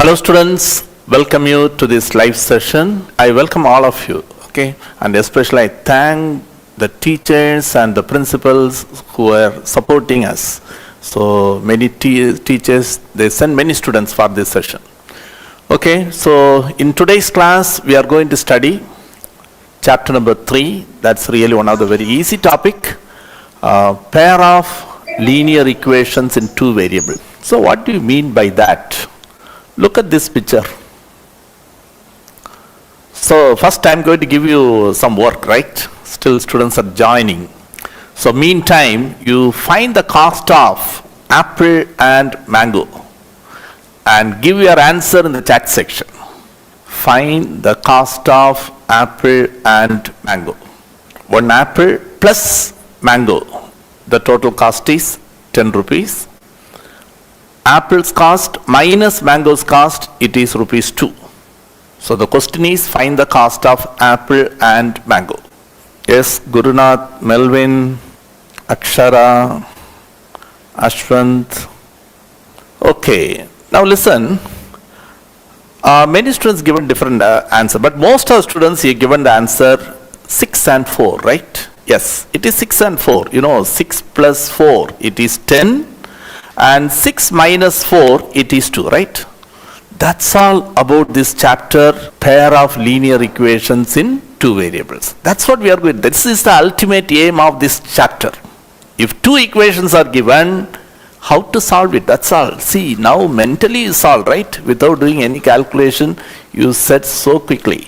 Hello students, welcome you to this live session. I welcome all of you, okay? And especially I thank the teachers and the principals who are supporting us. So many teachers, they send many students for this session. Okay, so in today's class, we are going to study chapter number 3. That's really one of the very easy topic. Pair of linear equations in two variables. So what do you mean by that? Look at this picture. So first I'm going to give you some work, right? Still students are joining. So meantime, you find the cost of apple and mango and give your answer in the chat section. Find the cost of apple and mango. One apple plus mango. The total cost is 10 rupees. Apple's cost minus mango's cost, it is rupees 2. So the question is, find the cost of apple and mango. Yes, Gurunath, Melvin, Akshara, Ashwant. Okay, now listen. Many students given different answer, but most of the students here given the answer 6 and 4, right? Yes, it is 6 and 4. You know, 6 plus 4, it is 10. And 6 minus 4, it is 2, right? That's all about this chapter, pair of linear equations in two variables. That's what we are going. This is the ultimate aim of this chapter. If two equations are given, how to solve it? That's all. See, now mentally you solve, right? Without doing any calculation, you set so quickly.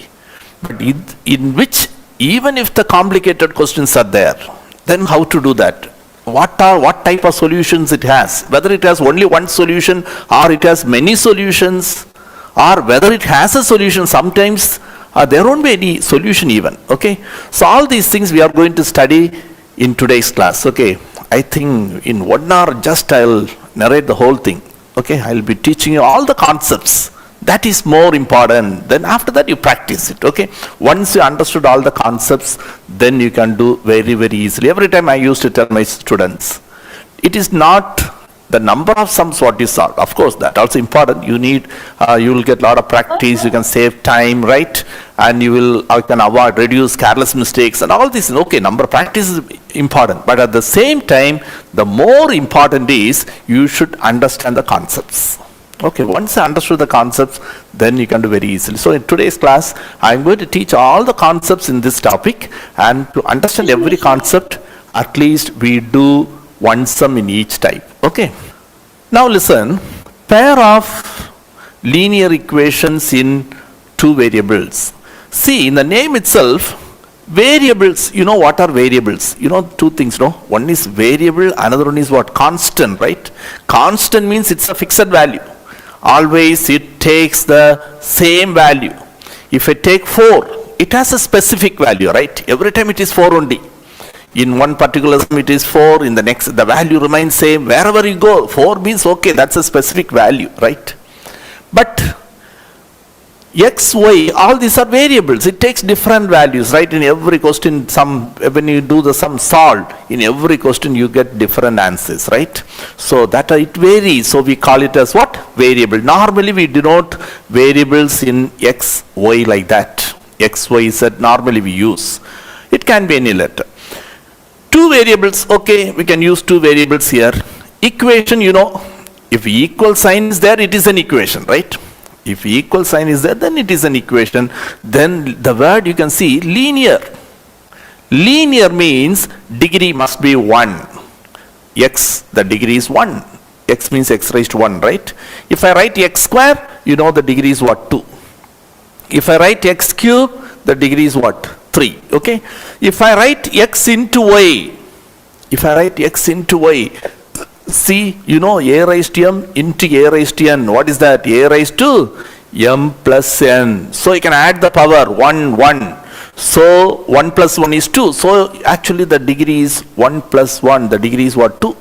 But in which, even if the complicated questions are there, then how to do that? What type of solutions it has, whether it has only one solution or it has many solutions, or whether it has a solution. Sometimes there won't be any solution even, okay? So all these things we are going to study in today's class, okay? I think in 1 hour just I'll narrate the whole thing, okay? I'll be teaching you all the concepts. That is more important. Then after that you practice it, okay? Once you understood all the concepts, then you can do very, very easily. Every time I used to tell my students, it is not the number of sums what you solve. Of course, that also important. You need, you will get a lot of practice, you can save time, right? And you can avoid, reduce careless mistakes and all this. Okay, number of practice is important. But at the same time, the more important is you should understand the concepts. Okay, once you understood the concepts, then you can do very easily. So in today's class, I'm going to teach all the concepts in this topic, and to understand every concept, at least we do one sum in each type. Okay. Now listen, pair of linear equations in two variables. See, in the name itself, variables, you know what are variables? You know two things, no? One is variable, another one is what? Constant, right? Constant means it's a fixed value. Always it takes the same value. If I take 4, it has a specific value, right? Every time it is 4 only. In one particular sum it is 4, in the next the value remains same. Wherever you go, 4 means okay, that's a specific value, right? But x, y, all these are variables. It takes different values, right? In every question, when you do the sum solved, in every question you get different answers, right? So that it varies. So we call it as what? Variable. Normally we denote variables in x, y like that. X, y, z normally we use. It can be any letter. Two variables, okay, we can use two variables here. Equation, you know, if equal sign is there, it is an equation, right? If equal sign is there, then it is an equation. Then the word you can see, linear. Linear means degree must be 1. X, the degree is 1. X means x raised to 1, right? If I write x square, you know the degree is what? 2. If I write x cube, the degree is what? 3, okay? If I write x into y, see, you know a raised to m into a raised to n. What is that? A raised to m plus n. So you can add the power 1, 1. So 1 plus 1 is 2. So actually the degree is 1 plus 1. The degree is what? 2.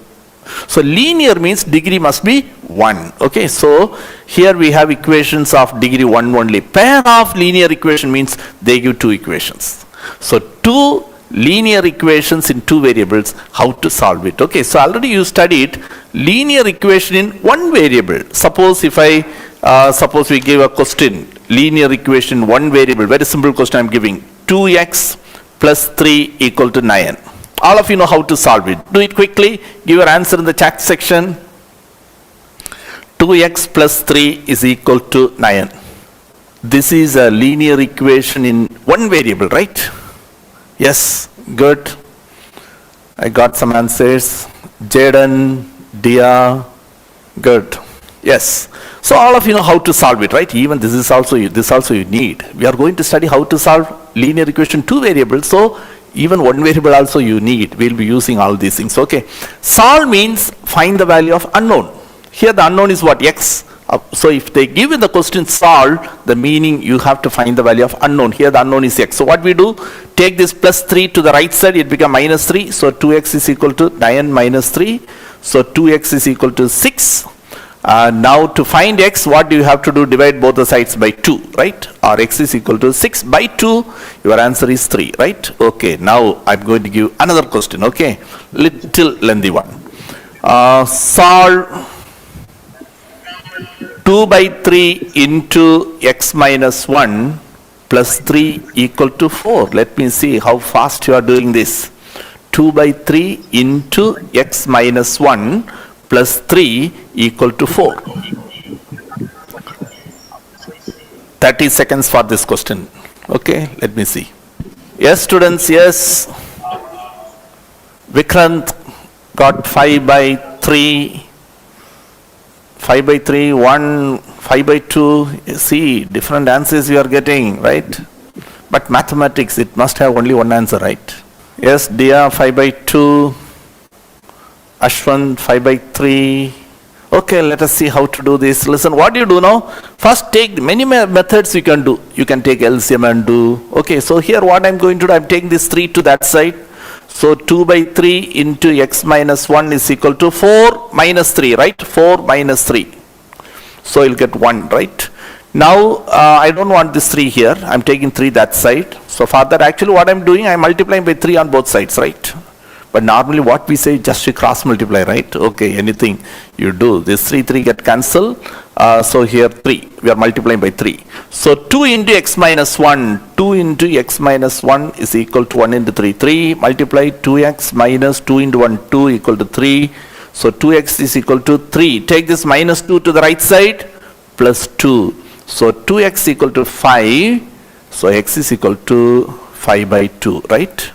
So linear means degree must be 1. Okay, so here we have equations of degree 1 only. Pair of linear equation means they give two equations. So two linear equations in two variables, how to solve it. Okay, so already you studied linear equation in one variable. Suppose if I Suppose we give a question, linear equation, one variable, very simple question I'm giving, 2x plus 3 equal to 9. All of you know how to solve it. Do it quickly, give your answer in the chat section. 2x plus 3 is equal to 9. This is a linear equation in one variable, right? Yes, good. I got some answers. Jaden, Dia, good. Yes. So all of you know how to solve it, right? Even this also you need. We are going to study how to solve linear equation two variables. So even one variable also you need. We'll be using all these things. Okay. Solve means find the value of unknown. Here the unknown is what? X. So if they give you the question solve, the meaning you have to find the value of unknown. Here the unknown is x. So what we do? Take this plus 3 to the right side, it becomes minus 3. So 2x is equal to 9 minus 3. So 2x is equal to 6. Now to find x, what do you have to do? Divide both the sides by 2, right? Or x is equal to 6 by 2. Your answer is 3, right? Okay, now I'm going to give another question, okay? Little lengthy one. Solve 2 by 3 into x minus 1 plus 3 equal to 4. Let me see how fast you are doing this. 2 by 3 into x minus 1 plus 3 equal to 4. 30 seconds for this question. Okay, let me see. Yes, students, yes. Vikrant got 5 by 3. 5 by 3, 1, 5 by 2, see, different answers you are getting, right? But mathematics, it must have only one answer, right? Yes, Dia, 5 by 2, Ashwin, 5 by 3. Okay, let us see how to do this. Listen, what do you do now? First take many methods you can do. You can take LCM and do. Okay, so here what I'm going to do, I'm taking this 3 to that side. So 2 by 3 into x minus 1 is equal to 4 minus 3, right? 4 minus 3. So you'll get 1, right? Now I don't want this 3 here. I'm taking 3 that side. So for that, actually what I'm doing, I'm multiplying by 3 on both sides, right? But normally what we say, just to cross multiply, right? Okay, anything you do. This 3 get cancelled. So here 3, we are multiplying by 3. So 2 into x minus 1, 2 into x minus 1 is equal to 1 into 3. 3 multiply 2x minus 2 into 1, 2 equal to 3. So 2x is equal to 3. Take this minus 2 to the right side, plus 2. So 2x equal to 5. So x is equal to 5 by 2, right?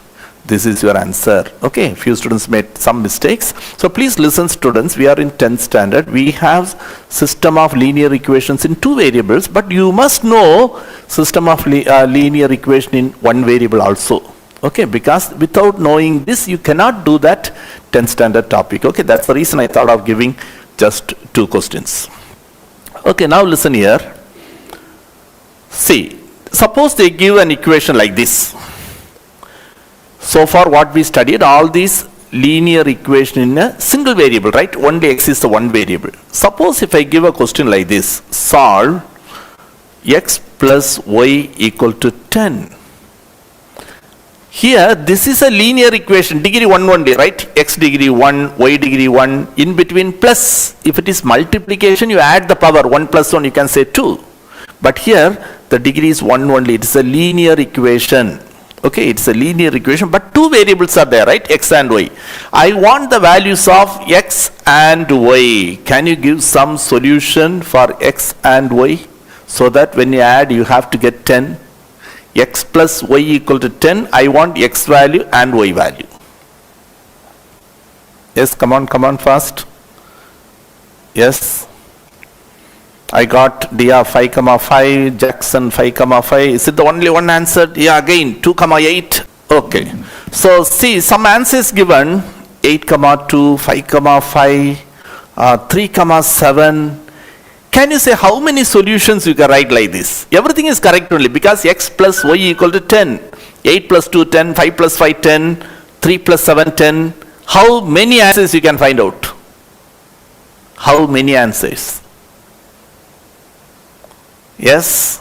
This is your answer. Okay, few students made some mistakes. So please listen, students, we are in 10th standard. We have system of linear equations in two variables, but you must know system of linear equation in one variable also. Okay, because without knowing this, you cannot do that 10th standard topic. Okay, that's the reason I thought of giving just two questions. Okay, now listen here. See, suppose they give an equation like this. So far what we studied, all these linear equation in a single variable, right? Only x is the one variable. Suppose if I give a question like this, solve x plus y equal to 10. Here, this is a linear equation, degree 1 only, right? X degree 1, y degree 1, in between plus. If it is multiplication, you add the power, 1 plus 1, you can say 2. But here, the degree is 1 only, it is a linear equation. Okay, it's a linear equation, but two variables are there, right? X and y. I want the values of x and y. Can you give some solution for x and y? So that when you add, you have to get 10. X plus y equal to 10. I want x value and y value. Yes, come on fast. Yes. I got Dia 5, 5, Jackson 5, 5. Is it the only one answer? Yeah, again 2, 8. Okay. So see, some answers given 8, 2, 5, 5, 3, 7. Can you say how many solutions you can write like this? Everything is correct only because x plus y equal to 10. 8 plus 2, 10, 5 plus 5, 10, 3 plus 7, 10. How many answers you can find out? How many answers? Yes?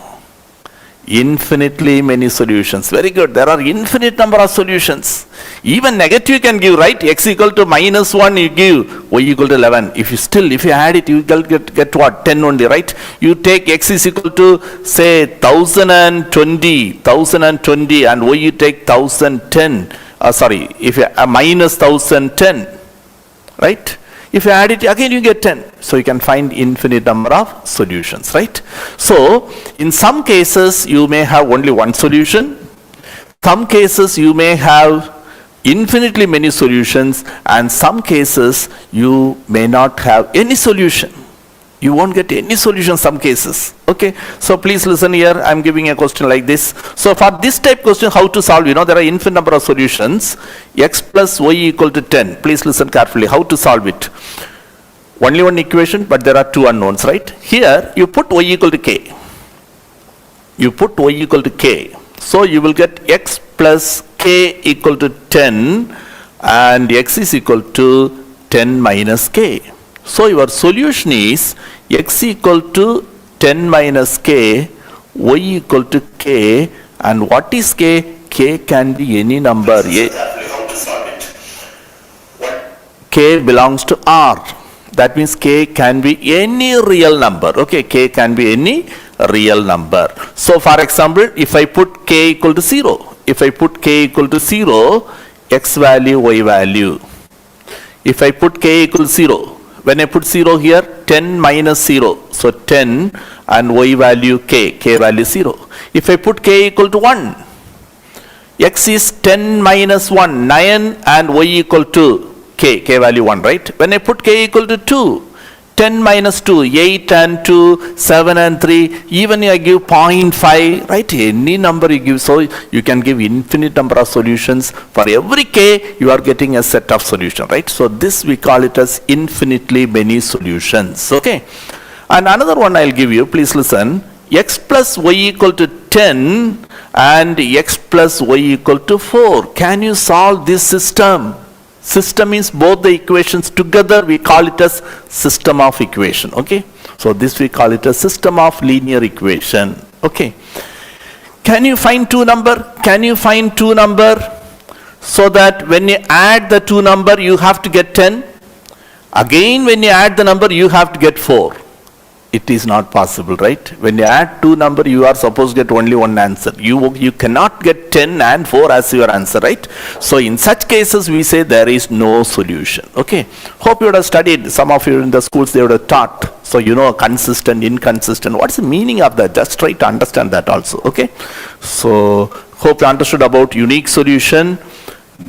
Infinitely many solutions. Very good. There are infinite number of solutions. Even negative can give, right? X equal to minus 1, you give y equal to 11. If you add it, you get what? 10 only, right? You take x is equal to, say, 1020, and y you take 1010. If you minus 1010, right? If you add it, again you get 10. So you can find infinite number of solutions, right? So in some cases, you may have only one solution. Some cases, you may have infinitely many solutions, and some cases, you may not have any solution. You won't get any solution some cases. Okay, so please listen here. I'm giving a question like this. So for this type question, how to solve? There are infinite number of solutions. X plus y equal to 10. Please listen carefully. How to solve it? Only one equation, but there are two unknowns, right? Here, you put y equal to k. You put y equal to k. So you will get x plus k equal to 10, and x is equal to 10 minus k. So your solution is x equal to 10 minus k, y equal to k, and what is k? K can be any number. K belongs to R. That means k can be any real number. Okay, k can be any real number. So for example, if I put k equal to 0, x value, y value. If I put k equal to 0, when I put 0 here, 10 minus 0, so 10, and y value k value 0. If I put k equal to 1, x is 10 minus 1, 9, and y equal to k value 1, right? When I put k equal to 2, 10 minus 2, 8 and 2, 7 and 3, even I give 0.5, right? Any number you give, so you can give infinite number of solutions. For every k, you are getting a set of solution, right? So this we call it as infinitely many solutions, okay? And another one I'll give you, please listen. X plus y equal to 10 and x plus y equal to 4. Can you solve this system? System means both the equations together, we call it as system of equation, okay? So this we call it a system of linear equation, okay? Can you find two number? So that when you add the two number, you have to get 10. Again, when you add the number, you have to get 4. It is not possible, right? When you add two number, you are supposed to get only one answer. You cannot get 10 and 4 as your answer, right? So in such cases, we say there is no solution, okay? Hope you would have studied. Some of you in the schools, they would have taught. So consistent, inconsistent. What's the meaning of that? Just try to understand that also, okay? So hope you understood about unique solution,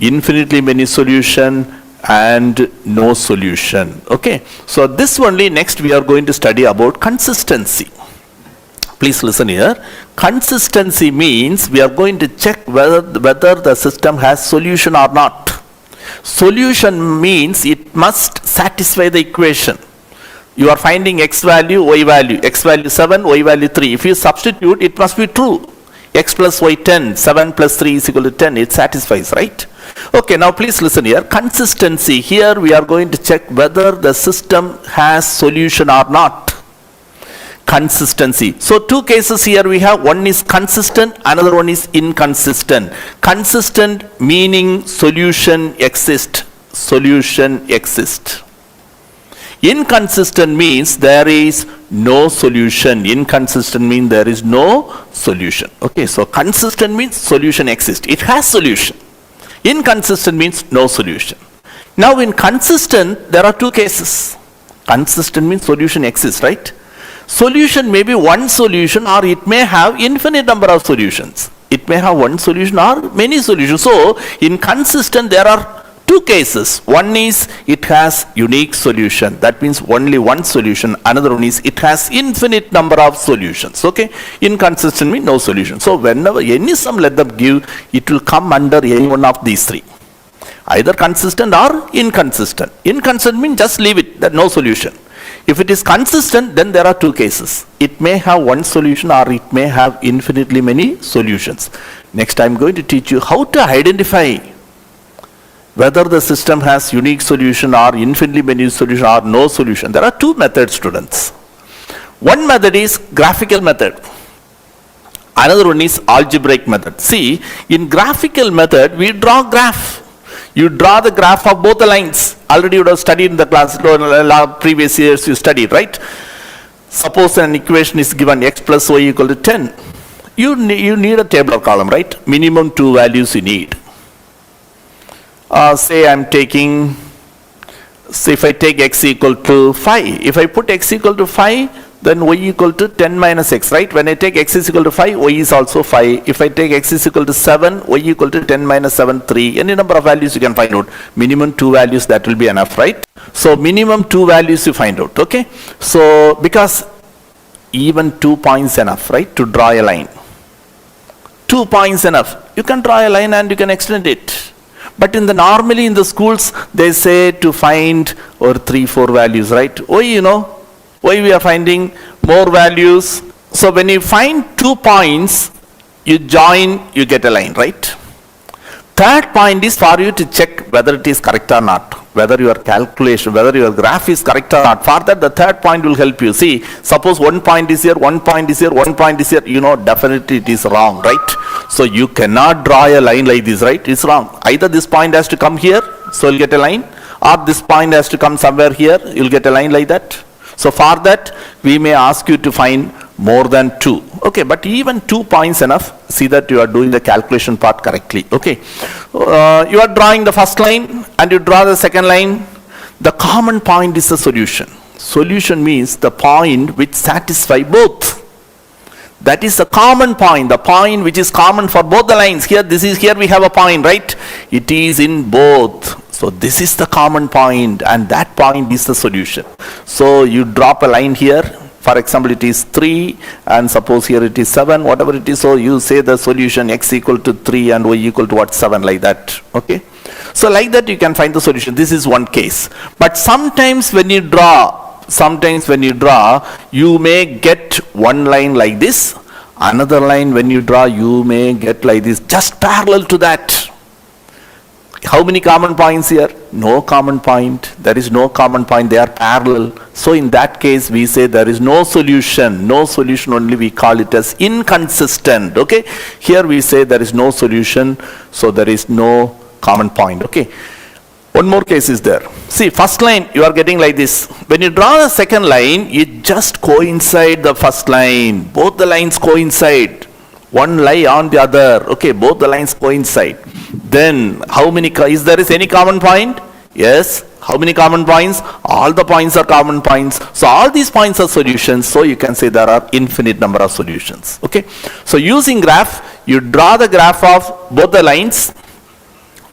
infinitely many solution, and no solution, okay? So this only next we are going to study about consistency. Please listen here. Consistency means we are going to check whether the system has solution or not. Solution means it must satisfy the equation. You are finding x value, y value, x value 7, y value 3. If you substitute, it must be true. X plus y 10, 7 plus 3 is equal to 10. It satisfies, right? Okay, now please listen here. Consistency. Here we are going to check whether the system has solution or not. Consistency. So two cases here we have. One is consistent, another one is inconsistent. Consistent meaning solution exists. Inconsistent means there is no solution. Inconsistent means there is no solution. Okay, so consistent means solution exists. It has solution. Inconsistent means no solution. Now in consistent, there are two cases. Consistent means solution exists, right? Solution may be one solution, or it may have infinite number of solutions. It may have one solution or many solutions. So in consistent, there are two cases. One is it has unique solution. That means only one solution. Another one is it has infinite number of solutions. Okay. Inconsistent means no solution. So whenever any sum let them give, it will come under any one of these three. Either consistent or inconsistent. Inconsistent means just leave it. There no solution. If it is consistent, then there are two cases. It may have one solution or it may have infinitely many solutions. Next, I am going to teach you how to identify whether the system has unique solution or infinitely many solution or no solution. There are two methods, students. One method is graphical method. Another one is algebraic method. See, in graphical method, we draw graph. You draw the graph of both the lines. Already you would have studied in the class, previous years you studied, right? Suppose an equation is given x plus y equal to 10. You need a tabular column, right? Minimum 2 values you need. Say I'm taking, say if I take x equal to 5. If I put x equal to 5, then y equal to 10 minus x, right? When I take x is equal to 5, y is also 5. If I take x is equal to 7, y equal to 10 minus 7, 3. Any number of values you can find out. Minimum 2 values, that will be enough, right? So minimum 2 values you find out, okay? So because even 2 points enough, right, to draw a line. 2 points enough. You can draw a line and you can extend it. But normally in the schools, they say to find or 3, 4 values, right? Why, why we are finding more values? So when you find 2 points, you join, you get a line, right? Third point is for you to check whether it is correct or not, whether your calculation, whether your graph is correct or not. For that, the third point will help you. See, suppose 1 point is here, 1 point is here, 1 point is here, definitely it is wrong, right? So you cannot draw a line like this, right? It's wrong. Either this point has to come here, so you'll get a line, or this point has to come somewhere here, you'll get a line like that. So for that, we may ask you to find more than 2. Okay, but even 2 points enough. See that you are doing the calculation part correctly. Okay, you are drawing the first line and you draw the second line. The common point is the solution. Solution means the point which satisfies both. That is the common point, the point which is common for both the lines. Here, here we have a point, right? It is in both. So this is the common point and that point is the solution. So you drop a line here. For example, it is 3 and suppose here it is 7, whatever it is. So you say the solution x equal to 3 and y equal to what? 7, like that. Okay. So like that you can find the solution. This is one case. But sometimes when you draw, you may get one line like this. Another line when you draw, you may get like this, just parallel to that. How many common points here? No common point. There is no common point. They are parallel. So in that case, we say there is no solution. No solution only, we call it as inconsistent. Okay. Here we say there is no solution. So there is no common point. Okay. One more case is there. See, first line, you are getting like this. When you draw the second line, it just coincide the first line. Both the lines coincide. One line on the other. Okay, both the lines coincide. Then, is there any common point? Yes. How many common points? All the points are common points. So all these points are solutions. So you can say there are infinite number of solutions. Okay. So using graph, you draw the graph of both the lines.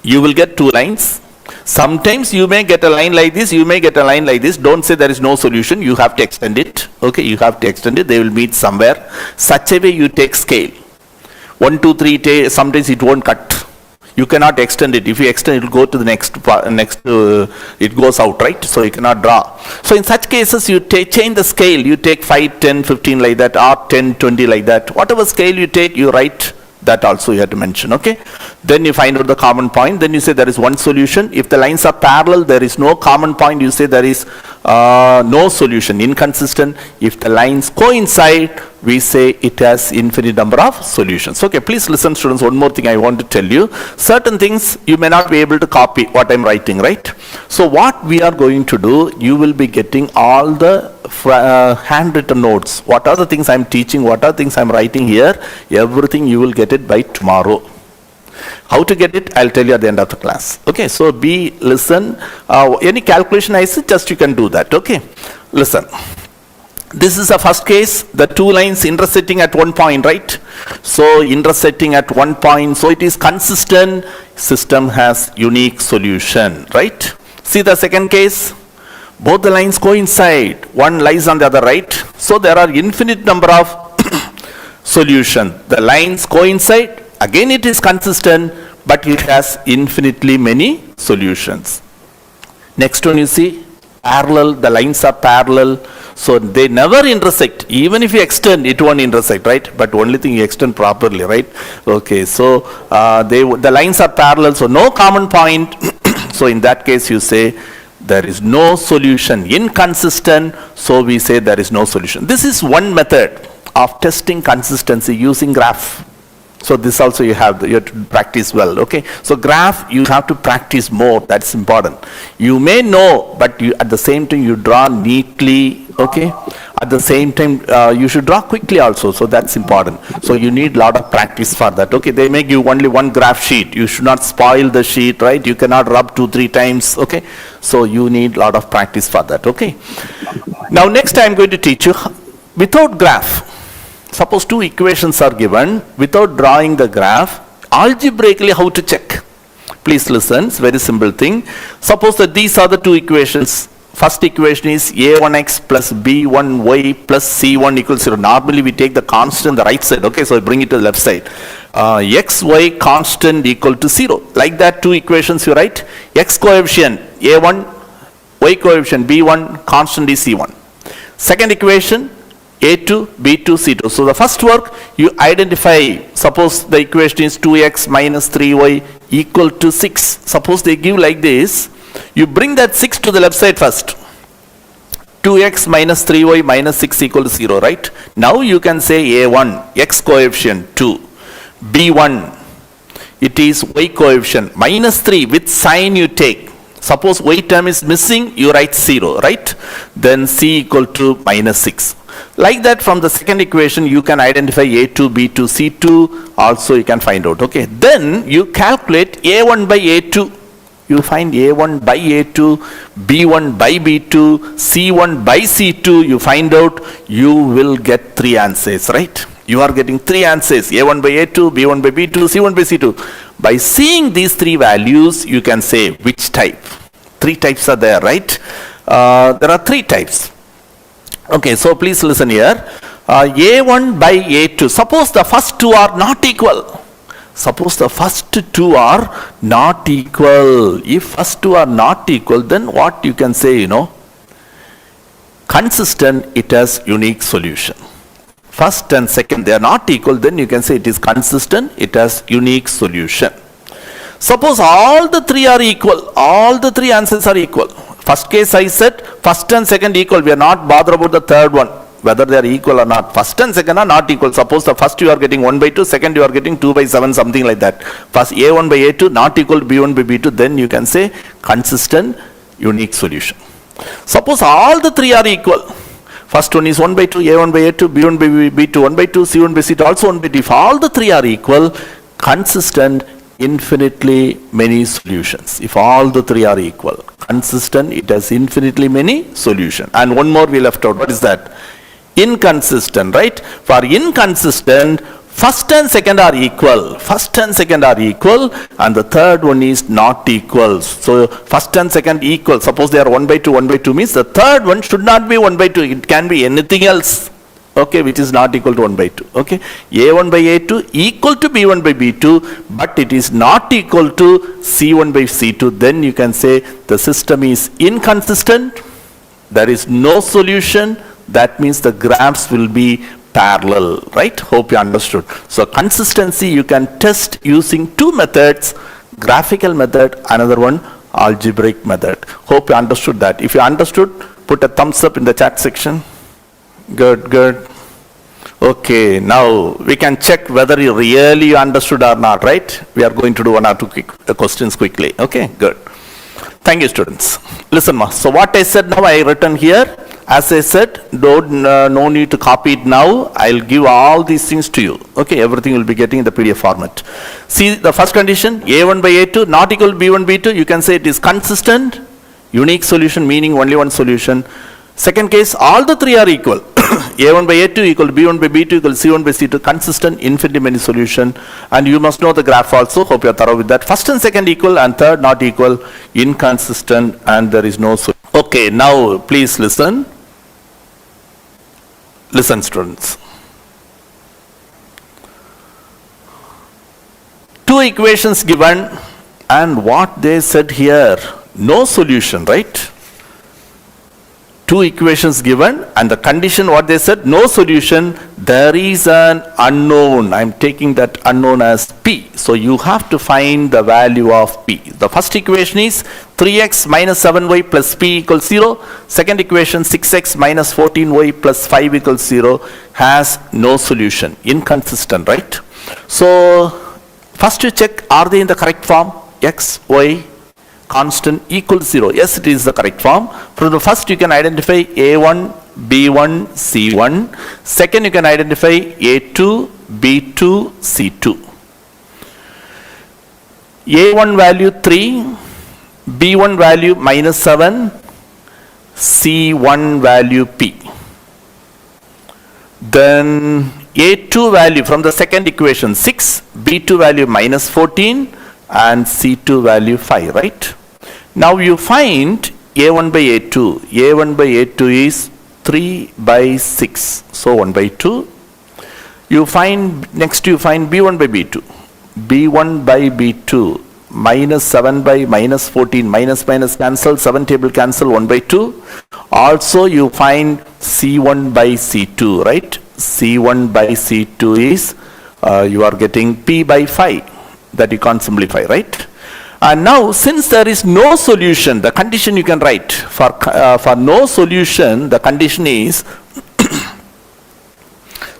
You will get 2 lines. Sometimes you may get a line like this, you may get a line like this. Don't say there is no solution, you have to extend it. Okay, you have to extend it, they will meet somewhere. Such a way you take scale. 1, 2, 3, sometimes it won't cut. You cannot extend it. If you extend, it will go to the next, it goes out, right? So you cannot draw. So in such cases, you change the scale. You take 5, 10, 15 like that, or 10, 20 like that. Whatever scale you take, you write. That also you have to mention, okay? Then you find out the common point. Then you say there is one solution. If the lines are parallel, there is no common point. You say there is no solution, inconsistent. If the lines coincide, we say it has infinite number of solutions. Okay, please listen, students. One more thing I want to tell you. Certain things you may not be able to copy what I'm writing, right? So what we are going to do, you will be getting all the handwritten notes. What are the things I'm teaching? What are the things I'm writing here? Everything you will get it by tomorrow. How to get it? I'll tell you at the end of the class. Okay, so listen. Any calculation I suggest you can do that. Okay, listen. This is the first case, the 2 lines intersecting at one point, right? So intersecting at one point, so it is consistent. System has unique solution, right? See the second case. Both the lines coincide. One lies on the other, right? So there are infinite number of solutions. The lines coincide. Again, it is consistent, but it has infinitely many solutions. Next one, you see, parallel. The lines are parallel. So they never intersect. Even if you extend, it won't intersect, right? But only thing you extend properly, right? Okay, so the lines are parallel, so no common point. So in that case, you say there is no solution, inconsistent, so we say there is no solution. This is one method. of testing consistency using graph. So this also you have to practice well, okay? So graph, you have to practice more, that's important. You may know, but you, at the same time you draw neatly, okay? At the same time, you should draw quickly also, so that's important. So you need a lot of practice for that, okay? They make you only one graph sheet. You should not spoil the sheet, right? You cannot rub 2-3 times, okay? So you need a lot of practice for that, okay? Now next I am going to teach you without graph. Suppose two equations are given without drawing the graph, algebraically how to check. Please listen, it's a very simple thing. Suppose that these are the two equations. First equation is a1x plus b1y plus c1 equals 0. Normally we take the constant on the right side, okay, so I bring it to the left side. Xy constant equal to 0. Like that two equations you write. X coefficient a1, y coefficient b1, constant is c1. Second equation a2, b2, c2. So the first work, you identify, suppose the equation is 2x minus 3y equal to 6. Suppose they give like this, you bring that 6 to the left side first. 2x minus 3y minus 6 equal to 0, right? Now you can say a1, x coefficient 2, b1, it is y coefficient minus 3, with sign you take. Suppose y term is missing, you write 0, right? Then c equal to minus 6. Like that from the second equation you can identify a2, b2, c2 also you can find out, okay? Then you calculate a1 by a2. You find a1 by a2, b1 by b2, c1 by c2, you find out, you will get 3 answers, right? You are getting 3 answers, a1 by a2, b1 by b2, c1 by c2. By seeing these 3 values, you can say which type. 3 types are there, right? There are 3 types. Okay, so please listen here. A1 by A2. Suppose the first 2 are not equal. Suppose the first 2 are not equal. If first 2 are not equal, then what you can say, consistent, it has unique solution. First and second, they are not equal, then you can say it is consistent, it has unique solution. Suppose all the 3 are equal. All the 3 answers are equal. First case I said, first and second equal. We are not bothered about the third one, whether they are equal or not. First and second are not equal. Suppose the first you are getting 1 by 2, second you are getting 2 by 7, something like that. First a1 by a2 not equal to b1 by b2, then you can say consistent, unique solution. Suppose all the 3 are equal. First one is 1 by 2, a1 by a2, b1 by b2, 1 by 2, c1 by c2, also 1 by 2. If all the 3 are equal, consistent, infinitely many solutions. If all the 3 are equal, consistent, it has infinitely many solutions. And one more we left out. What is that? Inconsistent, right? For inconsistent, first and second are equal. First and second are equal, and the third one is not equal. So first and second equal. Suppose they are 1 by 2, 1 by 2 means the third one should not be 1 by 2. It can be anything else, okay, which is not equal to 1 by 2. Okay, a1 by a2 equal to b1 by b2, but it is not equal to c1 by c2. Then you can say the system is inconsistent. There is no solution. That means the graphs will be parallel, right? Hope you understood. So consistency you can test using 2 methods, graphical method, another one algebraic method. Hope you understood that. If you understood, put a thumbs up in the chat section. Good, good. Okay, now we can check whether you really understood or not, right? We are going to do 1 or 2 quick questions quickly. Okay, good. Thank you, students. Listen, so what I said now, I written here. As I said, no need to copy it now. I'll give all these things to you. Okay, everything will be getting in the PDF format. See the first condition, a1 by a2 not equal to b1 b2. You can say it is consistent, unique solution, meaning only one solution. Second case, all the 3 are equal. a1 by a2 equal to b1 by b2 equal to c1 by c2, consistent, infinitely many solution. And you must know the graph also. Hope you are thorough with that. First and second equal, and third not equal, inconsistent, and there is no solution. Okay, now please listen. Listen, students. 2 equations given, and what they said here, no solution, right? two equations given, and the condition what they said, no solution, there is an unknown. I'm taking that unknown as P. So you have to find the value of P. The first equation is 3x minus 7y plus P equals 0. Second equation 6x minus 14y plus 5 equals 0 has no solution, inconsistent, right? So first you check, are they in the correct form? X, y, constant equals 0. Yes, it is the correct form. From the first you can identify A1, B1, C1. Second you can identify A2, B2, C2. A1 value 3, B1 value minus 7, C1 value P. Then A2 value from the second equation 6, B2 value minus 14 and C2 value 5, right? Now you find A1 by A2. A1 by A2 is 3 by 6. So 1 by 2. You find, next you find B1 by B2. B1 by B2 minus 7 by minus 14. Minus minus cancel, 7 table cancel, 1 by 2. Also you find C1 by C2, right? C1 by C2 is, you are getting P by 5. That you can't simplify, right? And now, since there is no solution, the condition you can write for no solution, the condition is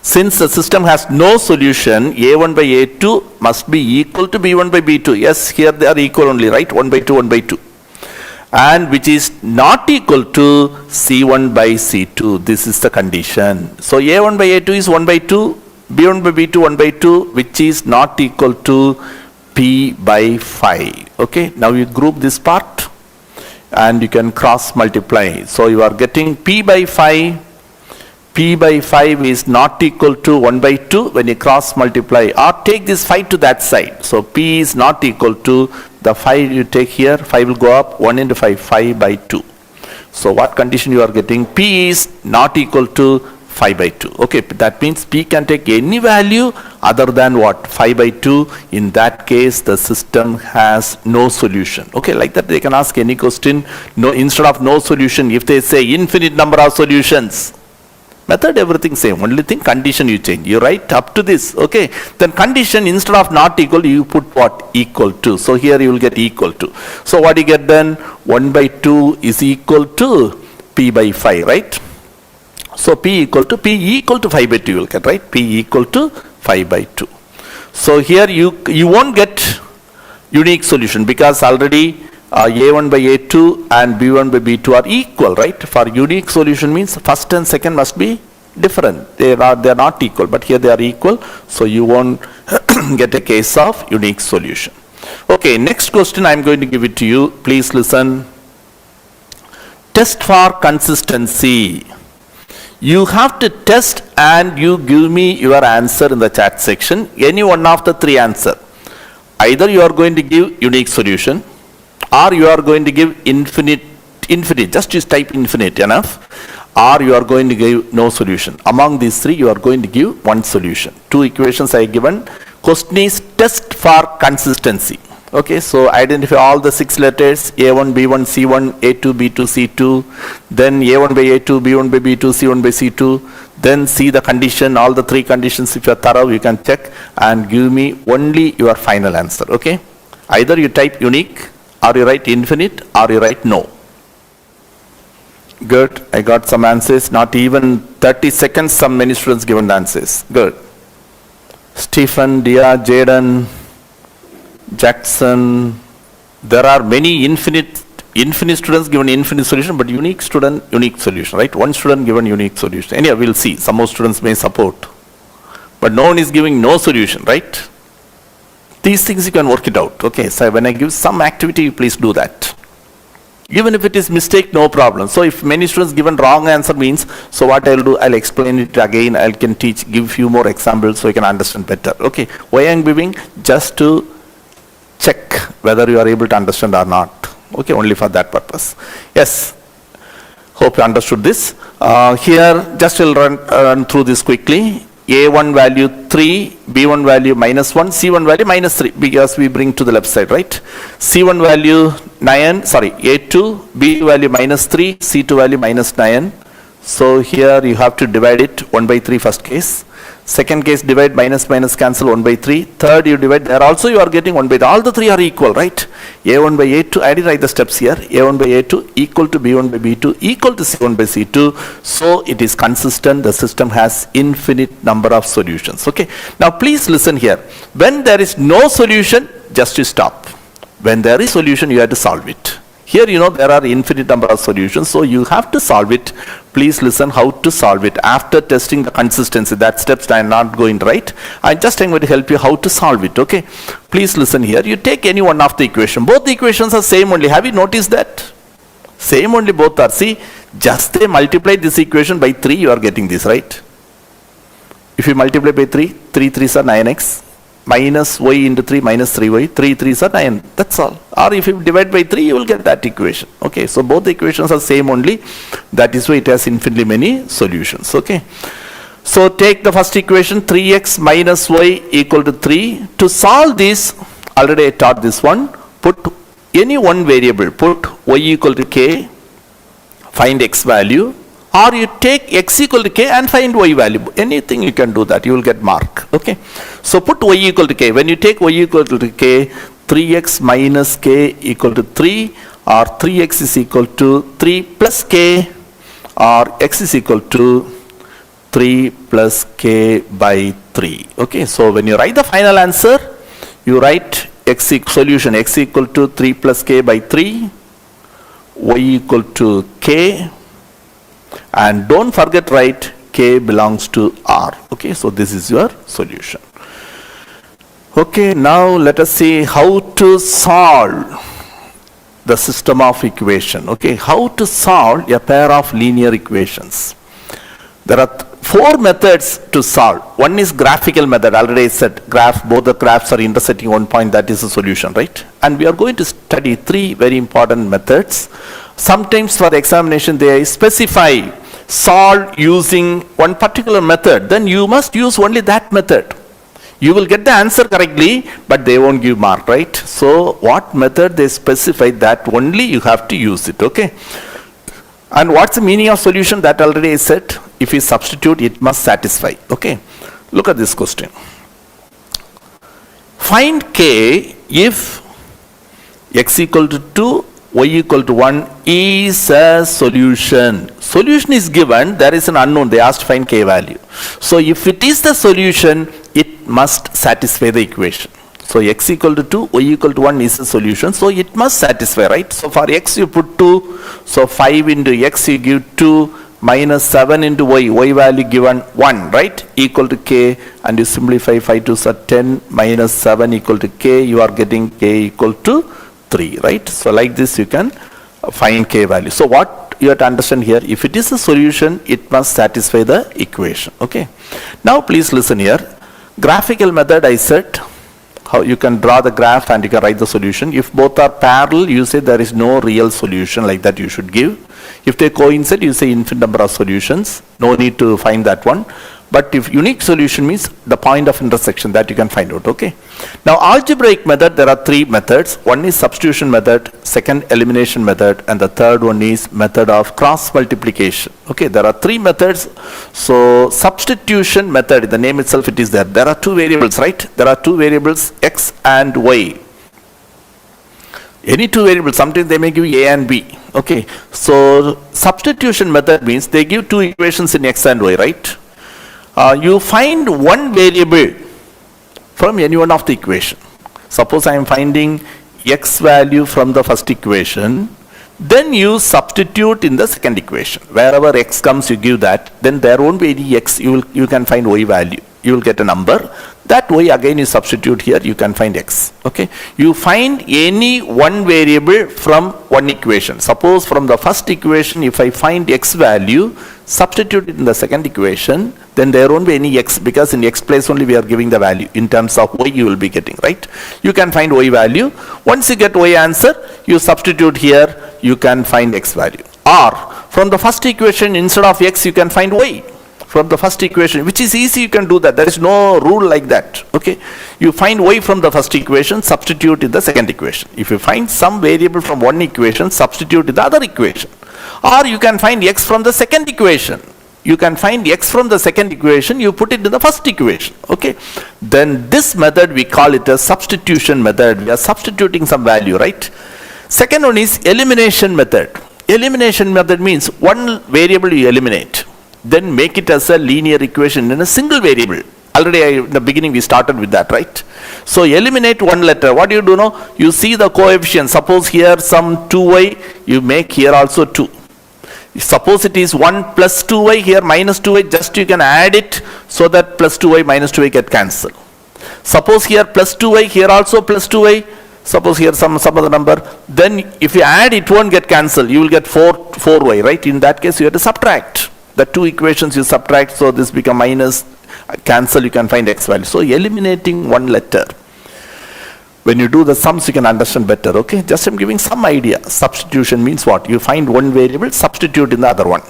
since the system has no solution, A1 by A2 must be equal to B1 by B2. Yes, here they are equal only, right? 1 by 2, 1 by 2. And which is not equal to C1 by C2. This is the condition. So A1 by A2 is 1 by 2, B1 by B2 1 by 2, which is not equal to P by 5. Okay, now you group this part and you can cross multiply. So you are getting P by 5. P by 5 is not equal to 1 by 2 when you cross multiply, or take this 5 to that side. So P is not equal to the 5 you take here, 5 will go up, 1 into 5, 5 by 2. So what condition you are getting? P is not equal to 5 by 2. Okay, that means P can take any value other than what? 5 by 2. In that case, the system has no solution. Okay, like that they can ask any question. No, instead of no solution, if they say infinite number of solutions, method everything same, only thing condition you change. You write up to this, okay. Then condition, instead of not equal, you put what? Equal to. So here you will get equal to. So what you get then? 1 by 2 is equal to P by 5, right? So P equal to 5 by 2 you will get, right? P equal to 5 by 2. So here you won't get unique solution because already A1 by A2 and B1 by B2 are equal, right? For unique solution means first and second must be different. They are not equal, but here they are equal. So you won't get a case of unique solution. Okay, next question I am going to give it to you. Please listen. Test for consistency. You have to test and you give me your answer in the chat section. Any one of the three answer. Either you are going to give unique solution, or you are going to give infinite, just use type infinite enough, or you are going to give no solution. Among these three, you are going to give one solution. Two equations I have given. Question is test for consistency. Okay, so identify all the 6 letters, A1, B1, C1, A2, B2, C2, then A1 by A2, B1 by B2, C1 by C2, then see the condition, all the three conditions. If you are thorough, you can check and give me only your final answer, okay? Either you type unique, or you write infinite, or you write no. Good, I got some answers, not even 30 seconds, some many students given the answers. Good. Stephen, Dia, Jaden, Jackson, there are many infinite students given infinite solution, but unique student, unique solution, right? One student given unique solution. Anyway, we'll see. Some more students may support. But no one is giving no solution, right? These things you can work it out. Okay, so when I give some activity, please do that. Even if it is mistake, no problem. So if many students given wrong answer means, so what I'll do, I'll explain it again. I can teach, give few more examples so you can understand better. Okay, why I'm giving? Just to check whether you are able to understand or not. Okay, only for that purpose. Yes, hope you understood this. Here, just will run through this quickly. A1 value 3, B1 value minus 1, C1 value minus 3, because we bring to the left side, right? C1 value 9, sorry, A2, B value minus 3, C2 value minus 9. So here you have to divide it 1 by 3 first case. Second case, divide minus minus cancel 1 by 3. Third, you divide, there also you are getting 1 by 3. All the three are equal, right? A1 by A2, I didn't write the steps here. A1 by A2 equal to B1 by B2 equal to C1 by C2. So it is consistent, the system has infinite number of solutions, okay? Now please listen here. When there is no solution, just you stop. When there is solution, you have to solve it. Here, you know, there are infinite number of solutions, so you have to solve it. Please listen how to solve it. After testing the consistency, that steps I am not going right. I'm going to help you how to solve it, okay? Please listen here. You take any one of the equation. Both the equations are same only. Have you noticed that? Same only both are. See, just they multiply this equation by 3, you are getting this, right? If you multiply by 3, 3 3s are 9x. Minus y into 3 minus 3y, 3 3s are 9, that's all. Or if you divide by 3, you will get that equation. Okay, so both the equations are same only. That is why it has infinitely many solutions. Okay, so take the first equation, 3x minus y equal to 3. To solve this, already I taught this one. Put any one variable, put y equal to k, find x value. Or you take x equal to k and find y value. Anything you can do that, you will get mark. Okay. So put y equal to k. When you take y equal to k, 3x minus k equal to 3, or 3x is equal to 3 plus k, or x is equal to 3 plus k by 3. Okay. So when you write the final answer, you write solution x equal to 3 plus k by 3, y equal to k, and don't forget write k belongs to R. Okay, so this is your solution. Okay, now let us see how to solve the system of equation. Okay, how to solve a pair of linear equations. There are 4 methods to solve. One is graphical method. Already I said graph, both the graphs are intersecting one point, that is a solution, right? And we are going to study 3 very important methods. Sometimes for examination they specify solve using one particular method, then you must use only that method. You will get the answer correctly, but they won't give mark, right? So what method they specify, that only you have to use it, okay? And what's the meaning of solution? That already I said. If you substitute, it must satisfy, okay? Look at this question. Find k if x equal to 2, y equal to 1 is a solution. Solution is given, there is an unknown, they asked find k value. So if it is the solution, it must satisfy the equation. So x equal to 2, y equal to 1 is a solution, so it must satisfy, right? So for x you put 2, so 5 into x you give 2, minus 7 into y value given 1, right? Equal to k, and you simplify 5 to 10, minus 7 equal to k, you are getting k equal to 3, right? So like this you can find k value. So what you have to understand here, if it is a solution, it must satisfy the equation, okay? Now please listen here. Graphical method I said, how you can draw the graph and you can write the solution. If both are parallel, you say there is no real solution, like that you should give. If they coincide, you say infinite number of solutions. No need to find that one. But if unique solution means the point of intersection, that you can find out, okay? Now algebraic method, there are 3 methods. One is substitution method, second elimination method, and the third one is method of cross multiplication. Okay, there are 3 methods. So substitution method, the name itself it is there. There are 2 variables, right? There are 2 variables, x and y. Any 2 variables, sometimes they may give a and b. Okay, so substitution method means they give 2 equations in x and y, right? You find one variable from any one of the equation. Suppose I am finding x value from the first equation, then you substitute in the second equation. Wherever x comes, you give that, then there won't be any x, you can find y value. You will get a number. That y again you substitute here, you can find x. Okay, you find any one variable from one equation. Suppose from the first equation, if I find x value, substitute it in the second equation, then there won't be any x, because in x place only we are giving the value. In terms of y you will be getting, right? You can find y value. Once you get y answer, you substitute here, you can find x value. Or from the first equation, instead of x you can find y. from the first equation, which is easy, you can do that. There is no rule like that. Okay, you find y from the first equation, substitute in the second equation. If you find some variable from one equation, substitute in the other equation. Or you can find x from the second equation. You can find x from the second equation, you put it in the first equation. Okay, then this method we call it a substitution method. We are substituting some value, right? Second one is elimination method. Elimination method means one variable you eliminate, then make it as a linear equation in a single variable. Already in the beginning we started with that, right? So eliminate one letter. What do you do now? You see the coefficient. Suppose here some 2y, you make here also 2. Suppose it is 1 plus 2y, here minus 2y, just you can add it so that plus 2y minus 2y get cancelled. Suppose here plus 2y, here also plus 2y. Suppose here some other number, then if you add, it won't get cancelled. You will get 4y, right? In that case, you have to subtract. The two equations you subtract, so this become minus, cancel, you can find x value. So eliminating one letter. When you do the sums, you can understand better, okay? Just I'm giving some idea. Substitution means what? You find one variable, substitute in the other one.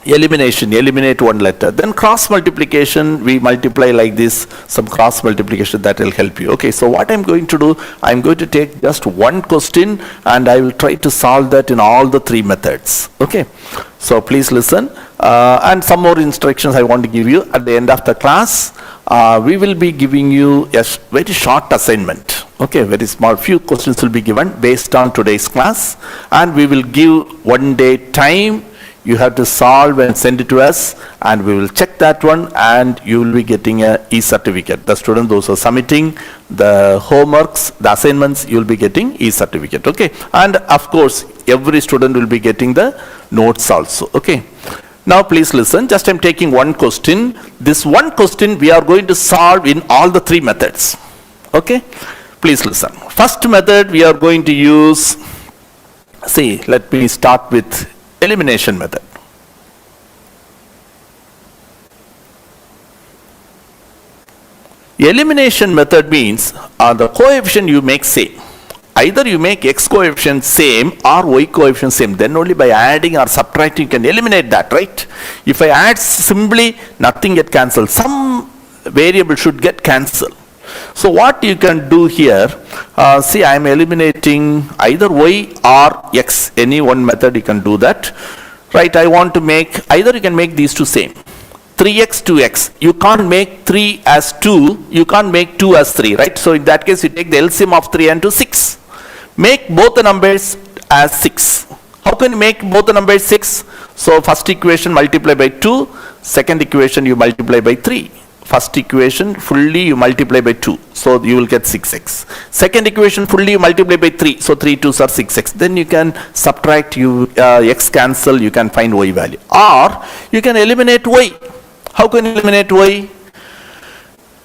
Elimination, eliminate one letter. Then cross multiplication, we multiply like this, some cross multiplication that will help you. Okay, so what I'm going to do, I'm going to take just one question and I will try to solve that in all the three methods. Okay, so please listen. And some more instructions I want to give you at the end of the class. We will be giving you a very short assignment. Okay, very small, few questions will be given based on today's class, and we will give 1 day time. You have to solve and send it to us, and we will check that one, and you will be getting a e-certificate. The students, those who are submitting the homeworks, the assignments, you will be getting e-certificate. Okay, and of course, every student will be getting the notes also. Okay. Now please listen, just I'm taking one question. This one question we are going to solve in all the three methods. Okay, please listen. First method we are going to use, see, let me start with elimination method. Elimination method means the coefficient you make same. Either you make x coefficient same or y coefficient same, then only by adding or subtracting you can eliminate that, right? If I add simply, nothing get cancelled. Some variable should get cancelled. So what you can do here, see, I am eliminating either y or x, any one method you can do that, right? I want to make, either you can make these two same. 3x, 2x. You can't make 3 as 2, you can't make 2 as 3, right? So in that case, you take the LCM of 3 and 2, 6. Make both the numbers as 6. How can you make both the numbers 6? So first equation multiply by 2, second equation you multiply by 3. First equation fully you multiply by 2, so you will get 6x. Second equation fully you multiply by 3, so 3 2s are 6x. Then you can subtract, you x cancel, you can find y value. Or you can eliminate y. How can you eliminate y?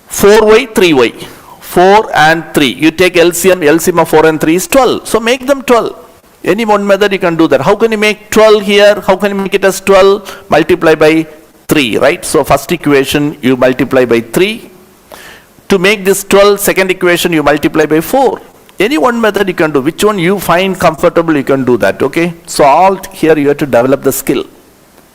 4y, 3y. 4 and 3. You take LCM of 4 and 3 is 12. So make them 12. Any one method you can do that. How can you make 12 here? How can you make it as 12? Multiply by 3, right? So first equation you multiply by 3. To make this 12, second equation you multiply by 4. Any one method you can do. Which one you find comfortable, you can do that, okay? So all here you have to develop the skill.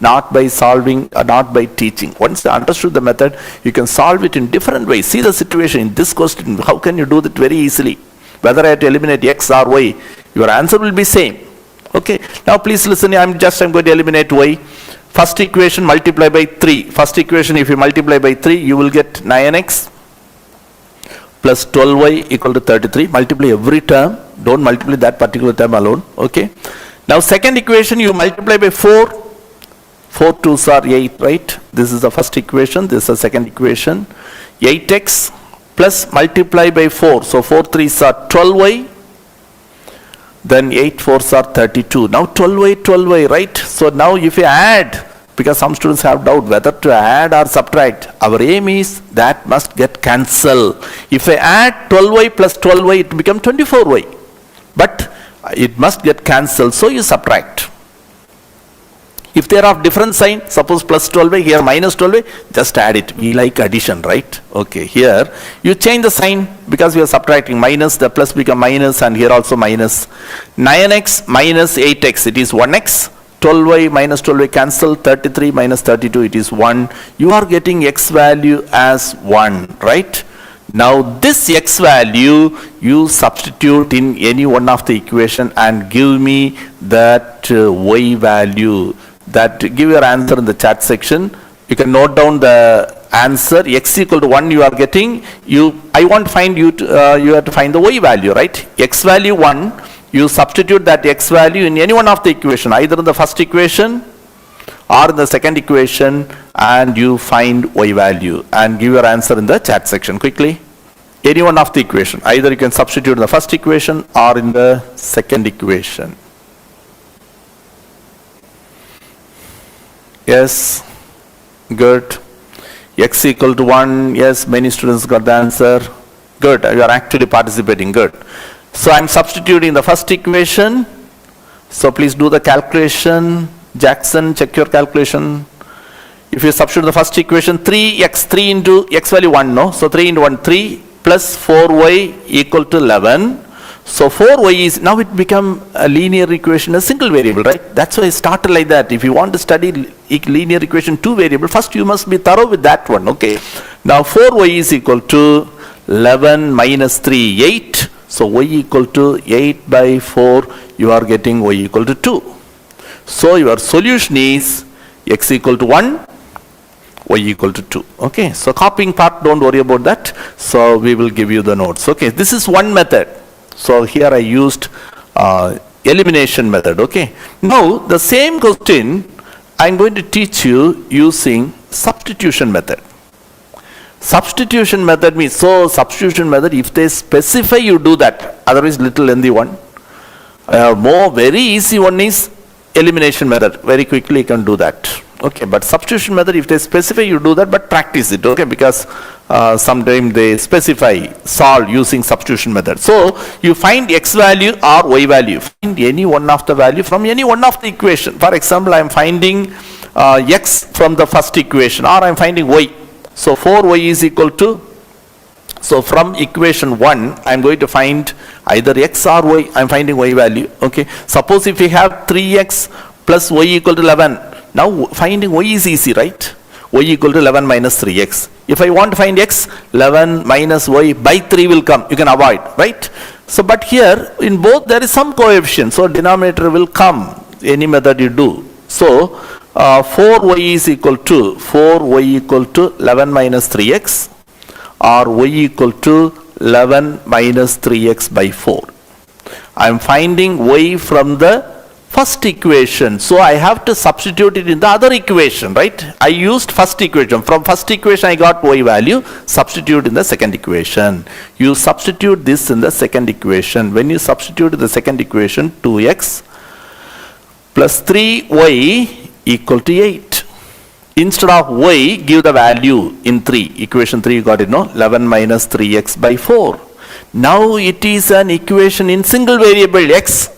Not by solving, not by teaching. Once you understood the method, you can solve it in different ways. See the situation in this question, how can you do that very easily? Whether I have to eliminate x or y, your answer will be same. Okay, now please listen, I'm going to eliminate y. First equation multiply by 3. First equation if you multiply by 3, you will get 9x plus 12y equal to 33. Multiply every term, don't multiply that particular term alone. Okay, now second equation you multiply by 4. 4 2s are 8, right? This is the first equation, this is the second equation. 8x plus multiply by 4. So 4 3s are 12y. Then 8 4s are 32. Now 12y, right? So now if you add, because some students have doubt whether to add or subtract, our aim is that must get cancelled. If I add 12y plus 12y, it becomes 24y. But it must get cancelled, so you subtract. If they are of different sign, suppose plus 12y, here minus 12y, just add it. We like addition, right? Okay, here you change the sign because we are subtracting. Minus, the plus become minus, and here also minus. 9x minus 8x, it is 1x. 12y minus 12y cancel, 33 minus 32, it is 1. You are getting x value as 1, right? Now this x value you substitute in any one of the equation and give me that y value. That give your answer in the chat section. You can note down the answer. X equal to 1 you are getting. I want to find you have to find the y value, right? X value 1. You substitute that x value in any one of the equation, either in the first equation or in the second equation, and you find y value and give your answer in the chat section quickly. Any one of the equation, either you can substitute in the first equation or in the second equation. Yes, good. X equal to 1, yes, many students got the answer. Good, you are actually participating, good. So I'm substituting the first equation. So please do the calculation. Jackson, check your calculation. If you substitute the first equation, 3x, 3 into x value 1, no? So 3 into 1, 3 plus 4y equal to 11. So 4y is, now it become a linear equation, a single variable, right? That's why I started like that. If you want to study linear equation 2 variable, first you must be thorough with that one, okay? Now 4y is equal to 11 minus 3, 8. So y equal to 8 by 4, you are getting y equal to 2. So your solution is x equal to 1, y equal to 2. Okay, so copying part, don't worry about that. So we will give you the notes. Okay, this is one method. So here I used elimination method. Okay, now the same question I'm going to teach you using substitution method. Substitution method means, so substitution method, if they specify, you do that, otherwise little lengthy one. Very easy one is elimination method, very quickly you can do that. Okay, but substitution method, if they specify, you do that, but practice it, okay, because sometimes they specify solve using substitution method. So you find x value or y value, find any one of the value from any one of the equation. For example, I am finding x from the first equation, or I am finding y. So 4y is equal to, so from equation 1, I am going to find either x or y, I am finding y value, okay. Suppose if we have 3x plus y equal to 11, now finding y is easy, right? Y equal to 11 minus 3x. If I want to find x, 11 minus y by 3 will come, you can avoid, right? So but here, in both there is some coefficient, so denominator will come, any method you do. So 4y is equal to 11 minus 3x, or y equal to 11 minus 3x by 4. I am finding y from the first equation, so I have to substitute it in the other equation, right? I used first equation. From first equation I got y value, substitute in the second equation. You substitute this in the second equation. When you substitute in the second equation, 2x plus 3y equal to 8. Instead of y, give the value in 3. Equation 3 you got it, no? 11 minus 3x by 4. Now it is an equation in single variable x.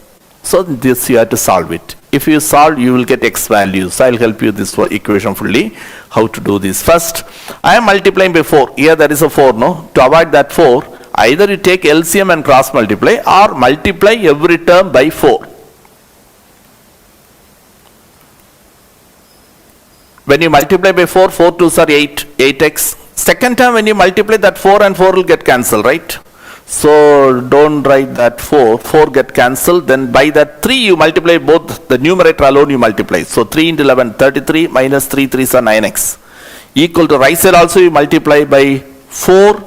So this you have to solve it. If you solve, you will get x values. So I will help you this equation fully. How to do this? First, I am multiplying by 4. Here there is a 4, no? To avoid that 4, either you take LCM and cross multiply, or multiply every term by 4. When you multiply by 4, 4 2s are 8, 8x. Second time when you multiply that 4 and 4 will get cancelled, right? So don't write that 4, 4 get cancelled, then by that 3 you multiply both, the numerator alone you multiply. So 3 into 11, 33 minus 3 3s are 9x. Equal to right side also you multiply by 4,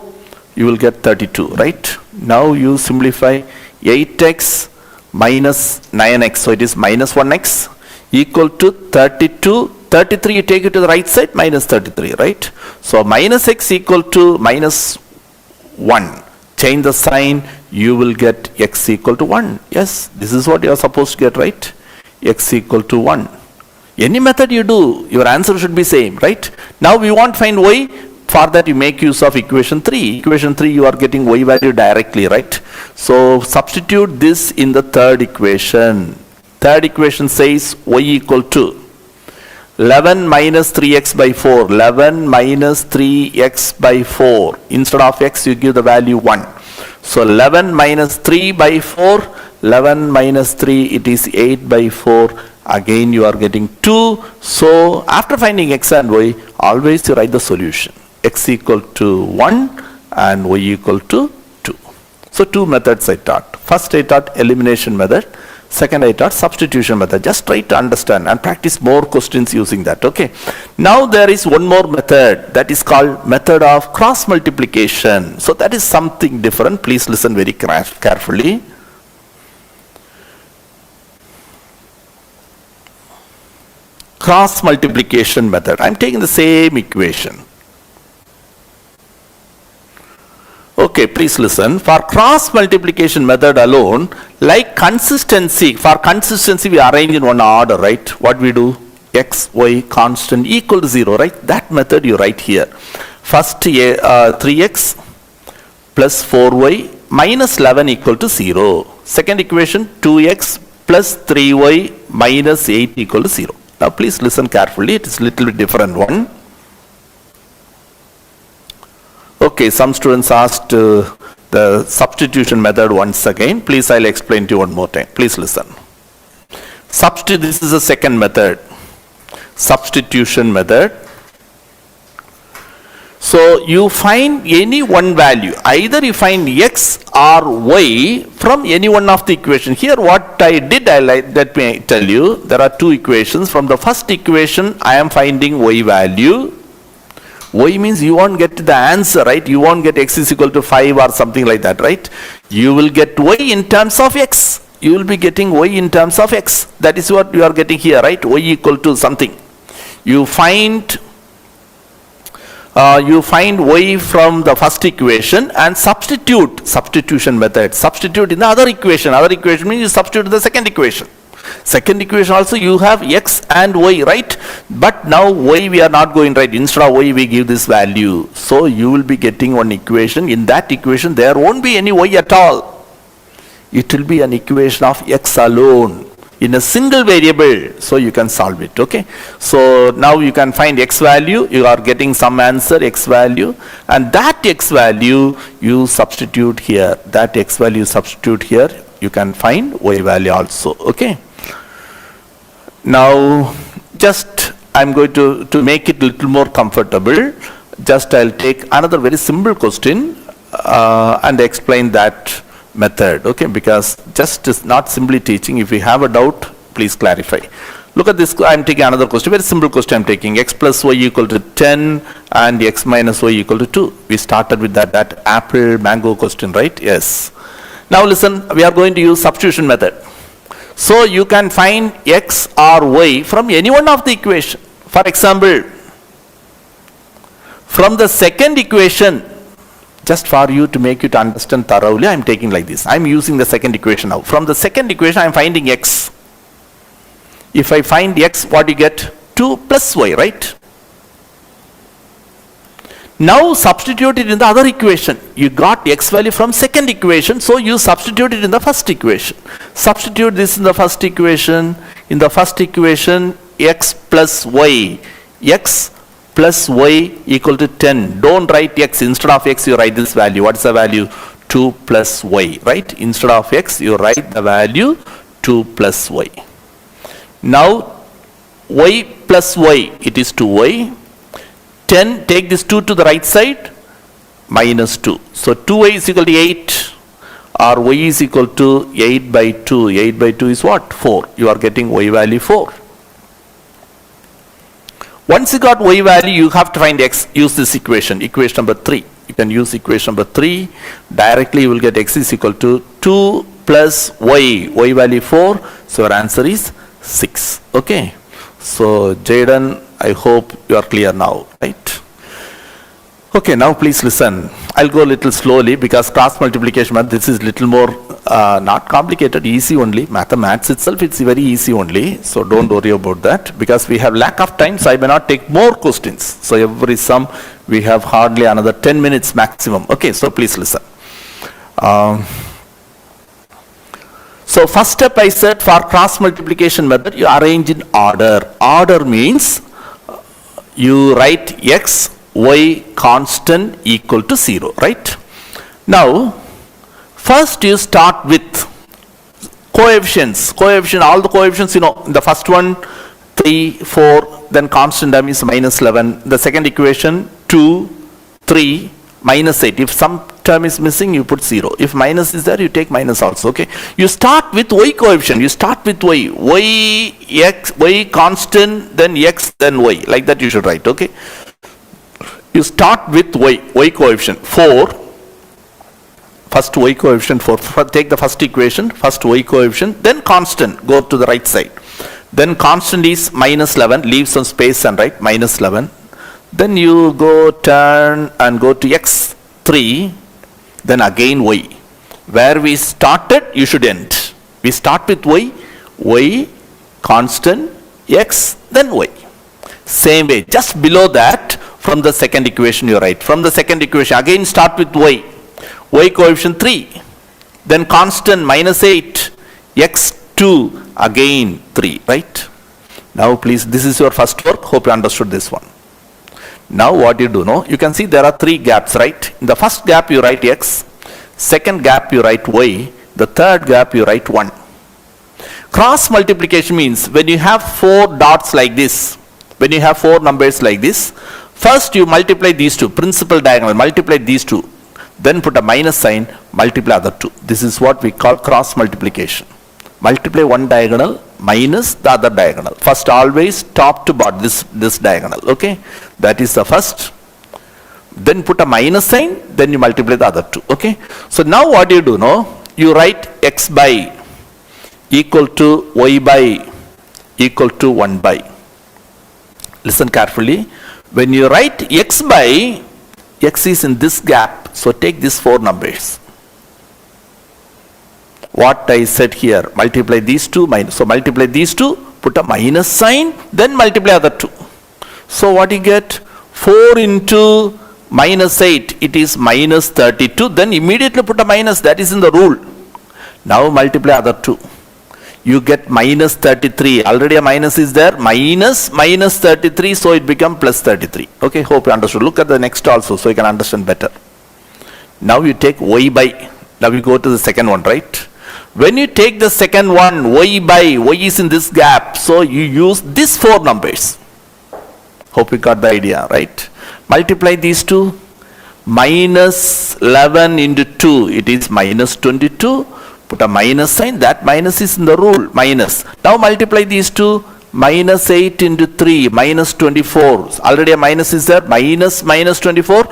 you will get 32, right? Now you simplify 8x minus 9x, so it is minus 1x equal to 32. 33 you take it to the right side, minus 33, right? So minus x equal to minus 1. Change the sign, you will get x equal to 1. Yes, this is what you are supposed to get, right? X equal to 1. Any method you do, your answer should be same, right? Now we want to find y. For that you make use of equation 3. Equation 3 you are getting y value directly, right? So substitute this in the third equation. Third equation says y equal to 11 minus 3x by 4. 11 minus 3x by 4. Instead of x, you give the value 1. So 11 minus 3 by 4. 11 minus 3, it is 8 by 4. Again you are getting 2. So after finding x and y, always you write the solution. X equal to 1 and y equal to 2. So 2 methods I taught. First I taught elimination method. Second I taught substitution method. Just try to understand and practice more questions using that. Okay. Now there is one more method that is called method of cross multiplication. So that is something different. Please listen very carefully. Cross multiplication method. I am taking the same equation. Okay, please listen. For cross multiplication method alone, like consistency, for consistency we arrange in one order, right? What we do? X, Y constant equal to 0, right? That method you write here. First 3x plus 4y minus 11 equal to 0. Second equation 2x plus 3y minus 8 equal to 0. Now please listen carefully. It is a little bit different one. Okay, some students asked the substitution method once again. Please, I'll explain to you one more time. Please listen. This is the second method. Substitution method. So you find any one value. Either you find x or y from any one of the equation. Here what I did, let me tell you. There are two equations. From the first equation, I am finding y value. Y means you won't get the answer, right? You won't get x is equal to 5 or something like that, right? You will get y in terms of x. You will be getting y in terms of x. That is what you are getting here, right? Y equal to something. You find y from the first equation and substitution method. Substitute in the other equation. Other equation means you substitute in the second equation. Second equation also you have x and y, right? But now y we are not going right. Instead of y we give this value. So you will be getting one equation. In that equation there won't be any y at all. It will be an equation of x alone in a single variable. So you can solve it. Okay. So now you can find x value. You are getting some answer x value. And that x value you substitute here. That x value substitute here. You can find y value also. Okay. Now just I'm going to make it a little more comfortable. Just I'll take another very simple question and explain that method. Okay, because just is not simply teaching. If you have a doubt, please clarify. Look at this. I'm taking another question. Very simple question I'm taking. X plus y equal to 10 and x minus y equal to 2. We started with that apple mango question, right? Yes. Now listen, we are going to use substitution method. So you can find x or y from any one of the equation. For example, from the second equation, just for you to make you to understand thoroughly, I am taking like this. I am using the second equation now. From the second equation, I am finding x. If I find x, what you get? 2 plus y, right? Now substitute it in the other equation. You got x value from second equation, so you substitute it in the first equation. Substitute this in the first equation. In the first equation, x plus y. X plus y equal to 10. Don't write x. Instead of x, you write this value. What is the value? 2 plus y, right? Instead of x, you write the value 2 plus y. Now, y plus y, it is 2y. 10, take this 2 to the right side, minus 2. So 2y is equal to 8, or y is equal to 8 by 2. 8 by 2 is what? 4. You are getting y value 4. Once you got y value, you have to find x. Use this equation, equation number 3. You can use equation number 3. Directly you will get x is equal to 2 plus y. Y value 4. So your answer is 6. Okay. So Jayden, I hope you are clear now, right? Okay, now please listen. I'll go a little slowly because cross multiplication, this is little more not complicated, easy only. Mathematics itself, it's very easy only. So don't worry about that because we have lack of time. So I may not take more questions. So every sum, we have hardly another 10 minutes maximum. Okay, so please listen. So first step I said for cross multiplication method, you arrange in order. Order means you write x, y constant equal to 0, right? Now, first you start with Coefficient, all the coefficients, you know, the first one, 3, 4, then constant term is minus 11. The second equation, 2, 3, minus 8. If some term is missing, you put 0. If minus is there, you take minus also, okay? You start with y coefficient, you start with y. Y constant, then x, then y. Like that you should write, okay? You start with y coefficient, 4. First y coefficient 4, take the first equation, first y coefficient, then constant, go to the right side. Then constant is minus 11, leave some space and write minus 11. Then you go turn and go to x3, then again y. Where we started, you should end. We start with y, constant, x, then y. Same way, just below that, from the second equation you write. From the second equation, again start with y coefficient 3, then constant minus 8, x2, again 3, right? Now please, this is your first work, hope you understood this one. Now what you do, no? You can see there are 3 gaps, right? In the first gap you write x, second gap you write y, the third gap you write 1. Cross multiplication means when you have 4 dots like this, when you have 4 numbers like this, first you multiply these two, principal diagonal, multiply these two. Then put a minus sign, multiply other two. This is what we call cross multiplication. Multiply one diagonal minus the other diagonal. First always top to bottom, this diagonal, okay? That is the first. Then put a minus sign, then you multiply the other two, okay? So now what you do, no? You write x by equal to y by equal to 1 by. Listen carefully. When you write x by, x is in this gap. So take these 4 numbers. What I said here, multiply these two minus. So multiply these two, put a minus sign, then multiply other two. So what you get? 4 into minus 8, it is minus 32. Then immediately put a minus, that is in the rule. Now multiply other two. You get minus 33. Already a minus is there. Minus 33, so it becomes plus 33. Okay, hope you understood. Look at the next also, so you can understand better. Now you take y by. Now you go to the second one, right? When you take the second one, y by, y is in this gap. So you use these 4 numbers. Hope you got the idea, right? Multiply these two. Minus 11 into 2, it is minus 22. Put a minus sign, that minus is in the rule, minus. Now multiply these two, minus 8 into 3, minus 24. Already a minus is there, minus 24,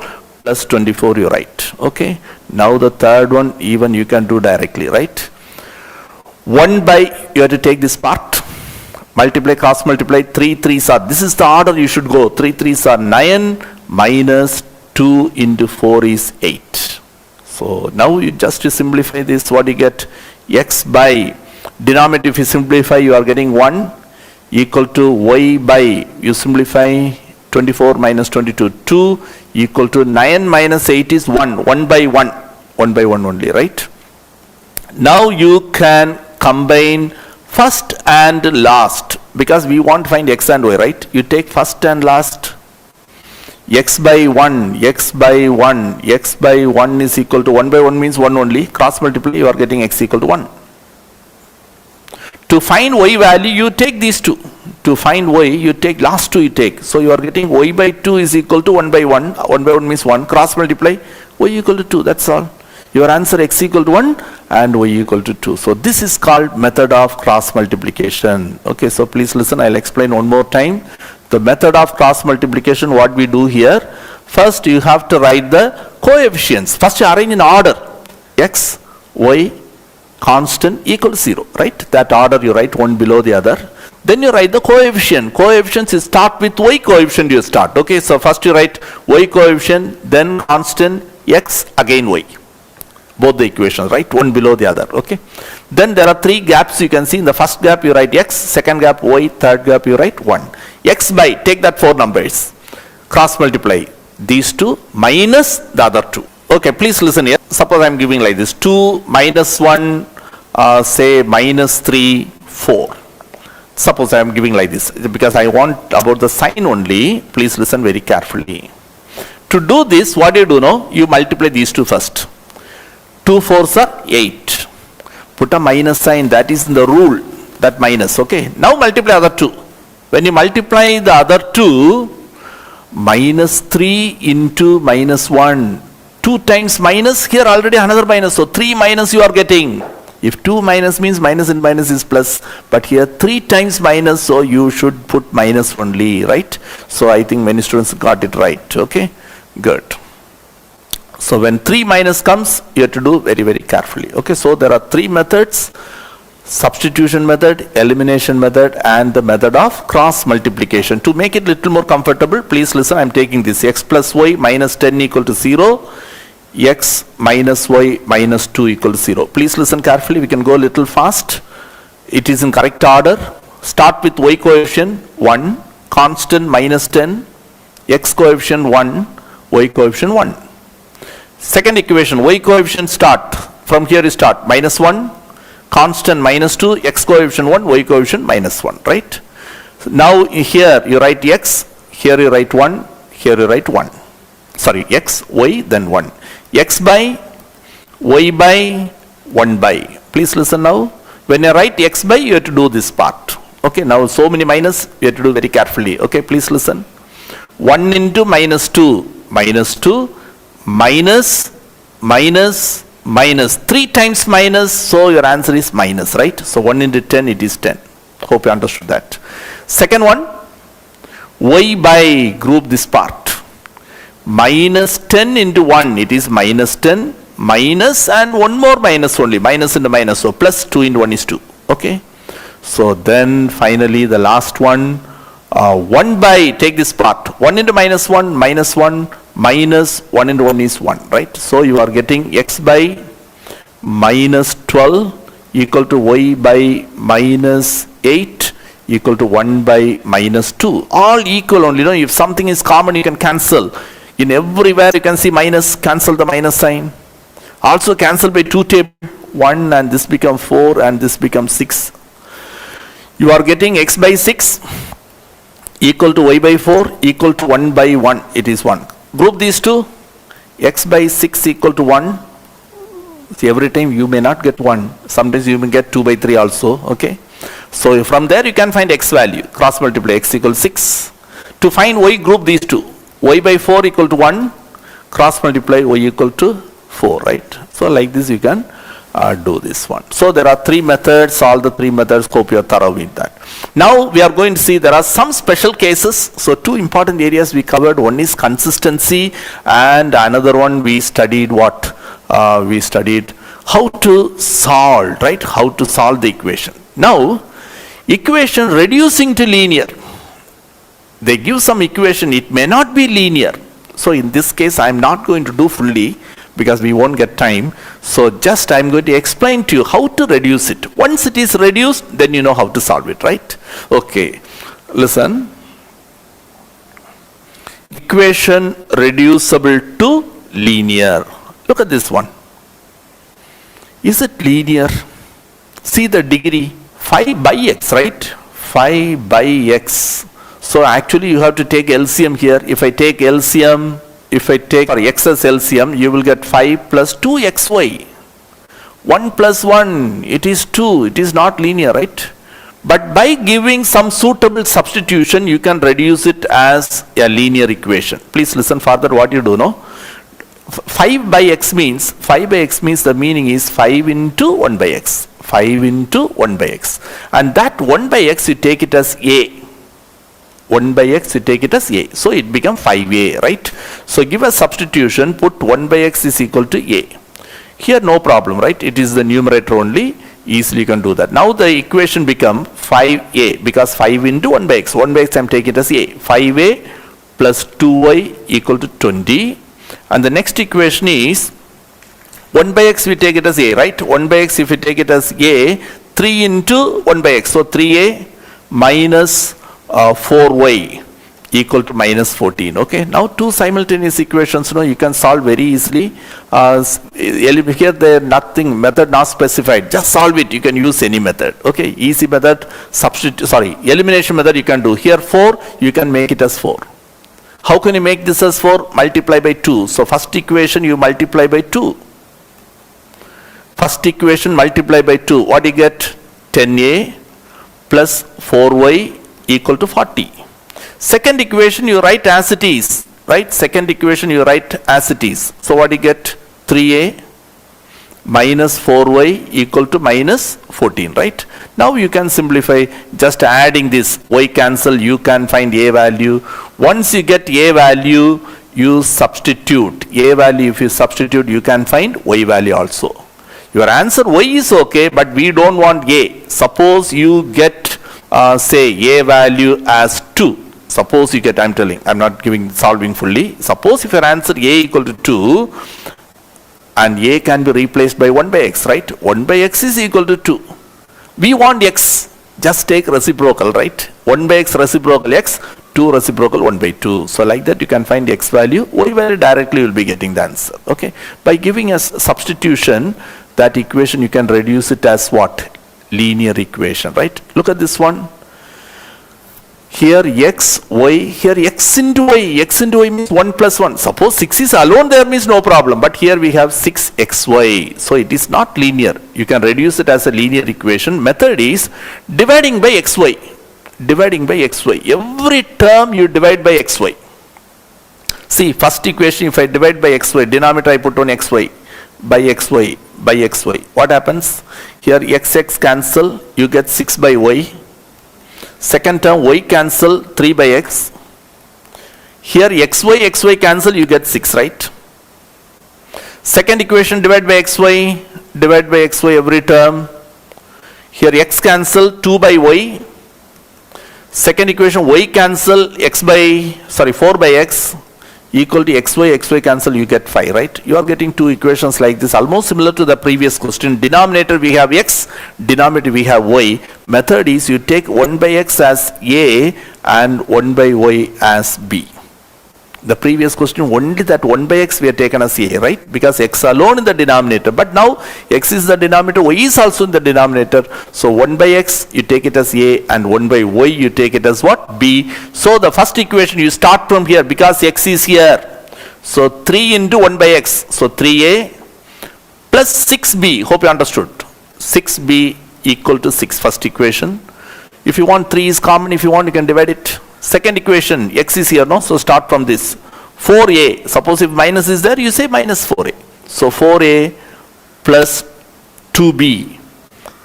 plus 24 you write, okay? Now the third one, even you can do directly, right? 1 by, you have to take this part, multiply, cross multiply, 3 3s are, this is the order you should go, 3 3s are 9, minus 2 into 4 is 8. So now you just to simplify this, what you get? X by, denominator if you simplify, you are getting 1 equal to y by, you simplify 24 minus 22, 2 equal to 9 minus 8 is 1, 1 by 1, 1 by 1 only, right? Now you can combine first and last, because we want to find x and y, right? You take first and last. X by 1, x by 1, x by 1 is equal to 1 by 1 means 1 only. Cross multiply, you are getting x equal to 1. To find y value, you take these two. To find y, you take last two you take. So you are getting y by 2 is equal to 1 by 1. 1 by 1 means 1. Cross multiply, y equal to 2. That's all. Your answer x equal to 1 and y equal to 2. So this is called method of cross multiplication. Okay, so please listen. I'll explain one more time. The method of cross multiplication, what we do here, first you have to write the coefficients. First you arrange in order, x, y, constant equal to 0, right? That order you write one below the other. Then you write the coefficient. Coefficients you start with y coefficient you start. Okay, so first you write y coefficient, then constant, x, again y. Both the equations, right? One below the other, okay? Then there are 3 gaps you can see. In the first gap you write x, second gap y, third gap you write 1. X by, take that 4 numbers, cross multiply these two minus the other 2. Okay, please listen here. Suppose I am giving like this, 2 minus 1, say minus 3, 4. Suppose I am giving like this, because I want about the sign only. Please listen very carefully. To do this, what do you do now? You multiply these two first. 2 4s are 8. Put a minus sign, that is in the rule, that minus, okay. Now multiply other two. When you multiply the other two, minus 3 into minus 1. 2 times minus, here already another minus, so 3 minus you are getting. If 2 minus means minus and minus is plus, but here 3 times minus, so you should put minus only, right? So I think many students got it right, okay? Good. So when 3 minus comes, you have to do very, very carefully, okay? So there are 3 methods: substitution method, elimination method, and the method of cross multiplication. To make it little more comfortable, please listen, I am taking this x plus y minus 10 equal to 0, x minus y minus 2 equal to 0. Please listen carefully, we can go a little fast. It is in correct order. Start with y coefficient 1, constant minus 10, x coefficient 1, y coefficient 1. Second equation, y coefficient start, from here you start, minus 1, constant minus 2, x coefficient 1, y coefficient minus 1, right? So now here you write x, here you write 1, here you write 1. Sorry, x, y, then 1. X by, y by, 1 by. Please listen now. When you write x by, you have to do this part. Okay, now so many minus, you have to do very carefully. Okay, please listen. 1 into minus 2, minus 2, minus, minus, minus. 3 times minus, so your answer is minus, right? So 1 into 10, it is 10. Hope you understood that. Second one, y by, group this part. Minus 10 into 1, it is minus 10, minus, and one more minus only, minus into minus, so plus 2 into 1 is 2, okay? So then finally the last one, 1 by, take this part, 1 into minus 1, minus 1, minus 1 into 1 is 1, right? So you are getting x by minus 12 equal to y by minus 8 equal to 1 by minus 2. All equal only, no? If something is common, you can cancel. In everywhere you can see minus, cancel the minus sign. Also cancel by 2 table, 1 and this becomes 4 and this becomes 6. You are getting x by 6 equal to y by 4 equal to 1 by 1, it is 1. Group these two, x by 6 equal to 1. See, every time you may not get 1, sometimes you may get 2 by 3 also, okay? So from there you can find x value, cross multiply x equals 6. To find y, group these two, y by 4 equal to 1, cross multiply y equal to 4, right? So like this you can do this one. So there are 3 methods, all the 3 methods, hope you are thorough with that. Now we are going to see there are some special cases. So 2 important areas we covered, one is consistency and another one we studied what? We studied how to solve, right? How to solve the equation. Now, equation reducing to linear. They give some equation, it may not be linear. So in this case, I am not going to do fully because we won't get time. So just I am going to explain to you how to reduce it. Once it is reduced, then you know how to solve it, right? Okay, listen. Equation reducible to linear. Look at this one. Is it linear? See the degree, 5 by x, right? 5 by x. So actually you have to take LCM here. If I take LCM, if I take x as LCM, you will get 5 plus 2xy. 1 plus 1, it is 2. It is not linear, right? But by giving some suitable substitution, you can reduce it as a linear equation. Please listen further what you do, no? 5 by x means the meaning is 5 into 1 by x. 5 into 1 by x. And that 1 by x you take it as a. 1 by x you take it as a. So it becomes 5a, right? So give a substitution, put 1 by x is equal to a. Here no problem, right? It is the numerator only. Easily you can do that. Now the equation become 5a because 5 into 1 by x. 1 by x I am taking it as a. 5a plus 2y equal to 20. And the next equation is 1 by x we take it as a, right? 1 by x if we take it as a, 3 into 1 by x. So 3a minus 4y equal to minus 14. Okay, now 2 simultaneous equations, you can solve very easily. Here there nothing, method not specified, just solve it. You can use any method. Okay, easy method, elimination method you can do. Here 4, you can make it as 4. How can you make this as 4? Multiply by 2. So first equation you multiply by 2. First equation multiply by 2. What do you get? 10a plus 4y equal to 40. Second equation you write as it is. Right? Second equation you write as it is. So what do you get? 3a minus 4y equal to minus 14. Right? Now you can simplify just adding this. Y cancel, you can find a value. Once you get a value, you substitute. A value, if you substitute, you can find y value also. Your answer y is okay, but we don't want a. Suppose you get, say, a value as 2. Suppose you get, I'm telling, I'm not solving fully. Suppose if your answer a equal to 2, and a can be replaced by 1 by x, right? 1 by x is equal to 2. We want x, just take reciprocal, right? 1 by x reciprocal x, 2 reciprocal 1 by 2. So like that you can find x value, y value directly will be getting the answer, okay? By giving us substitution, that equation you can reduce it as what? Linear equation, right? Look at this one. Here x, y, here x into y means 1 plus 1. Suppose 6 is alone there means no problem, but here we have 6xy. So it is not linear. You can reduce it as a linear equation. Method is dividing by xy. Dividing by xy. Every term you divide by xy. See, first equation, if I divide by xy, denominator I put on xy, by xy, by xy. What happens? Here x cancel, you get 6 by y. Second term y cancel 3 by x. Here xy cancel, you get 6, right? Second equation divide by xy every term. Here x cancel 2 by y. Second equation y cancel 4 by x equal to xy cancel, you get 5, right? You are getting two equations like this, almost similar to the previous question. Denominator we have x, denominator we have y. Method is you take 1 by x as a and 1 by y as b. The previous question, only that 1 by x we have taken as a, right? Because x alone in the denominator. But now x is the denominator, y is also in the denominator. So 1 by x you take it as a and 1 by y you take it as what? B. So the first equation you start from here because x is here. So 3 into 1 by x. So 3a plus 6b. Hope you understood. 6b equal to 6, first equation. If you want 3 is common, if you want you can divide it. Second equation, x is here, no? So start from this. 4a, suppose if minus is there, you say minus 4a. So 4a plus 2b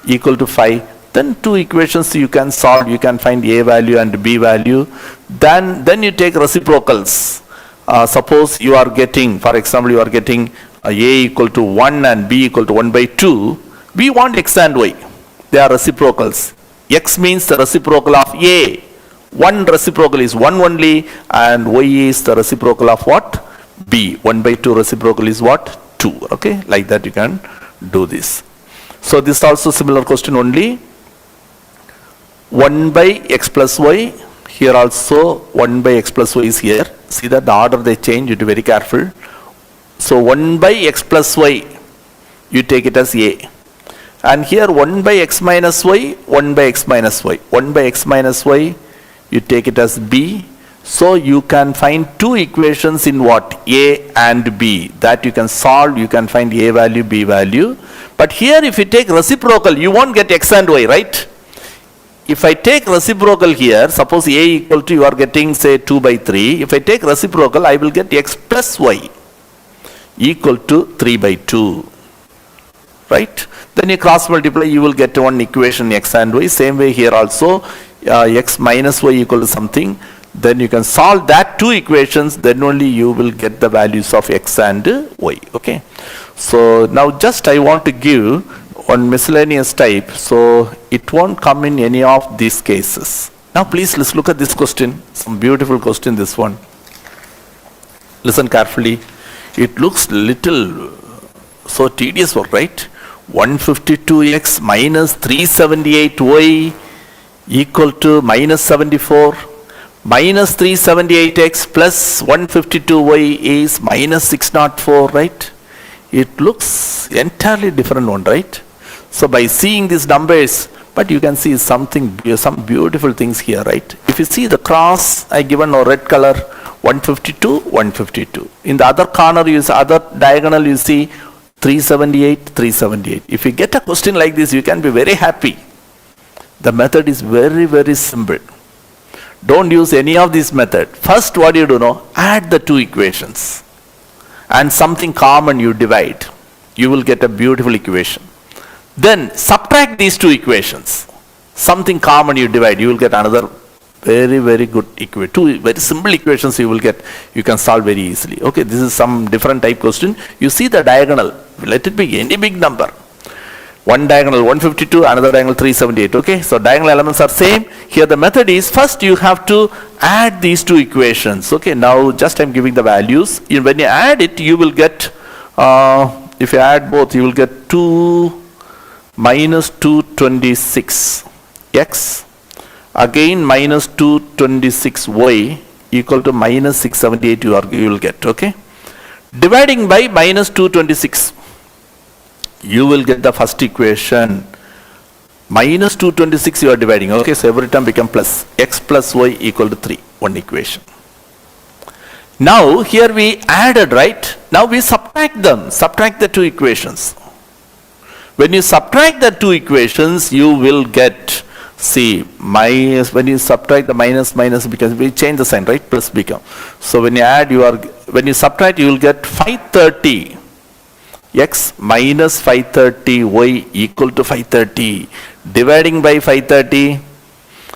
equal to 5. Then two equations you can solve, you can find a value and b value. Then you take reciprocals. Suppose you are getting, for example, you are getting a equal to 1 and b equal to 1 by 2. We want x and y. They are reciprocals. X means the reciprocal of a. One reciprocal is 1 only and y is the reciprocal of what? B. 1 by 2 reciprocal is what? 2. Okay, like that you can do this. So this is also similar question only. 1 by x plus y. Here also 1 by x plus y is here. See that the order they change, you have to be very careful. So 1 by x plus y, you take it as a. And here 1 by x minus y, 1 by x minus y. 1 by x minus y, you take it as b. So you can find two equations in what? A and b. That you can solve, you can find a value, b value. But here if you take reciprocal, you won't get x and y, right? If I take reciprocal here, suppose a equal to, you are getting say 2 by 3. If I take reciprocal, I will get x plus y equal to 3 by 2. Right? Then you cross multiply, you will get one equation x and y. Same way here also. X minus y equal to something, then you can solve that two equations, then only you will get the values of x and y. Okay, so now just I want to give one miscellaneous type, so it won't come in any of these cases. Now please let's look at this question, some beautiful question, this one. Listen carefully. It looks little so tedious work, right? 152x minus 378y equal to minus 74. Minus 378x plus 152y is minus 604, right? It looks entirely different one, right? So by seeing these numbers, but you can see something, some beautiful things here, right? If you see the cross, I given a red color, 152, 152. In the other corner, you see, other diagonal, you see 378, 378. If you get a question like this, you can be very happy. The method is very, very simple. Don't use any of this method. First, what you do know, add the two equations and something common you divide. You will get a beautiful equation. Then subtract these two equations. Something common you divide, you will get another very, very good equation. Two very simple equations you will get, you can solve very easily. Okay, this is some different type question. You see the diagonal, let it be any big number. One diagonal 152, another diagonal 378. Okay, so diagonal elements are same. Here the method is, first you have to add these two equations. Okay, now just I'm giving the values. When you add it, you will get, if you add both, you will get 2 minus 226 x, again minus 226 y equal to minus 678 you will get. Okay, dividing by minus 226. You will get the first equation, minus 226 you are dividing. Okay, so every term become plus, x plus y equal to 3, one equation. Now here we added, right? Now we subtract them, subtract the two equations. When you subtract the two equations, you will get, see, minus, when you subtract the minus, because we change the sign, right? Plus become. So when you add, when you subtract, you will get 530. X minus 530 y equal to 530. Dividing by 530,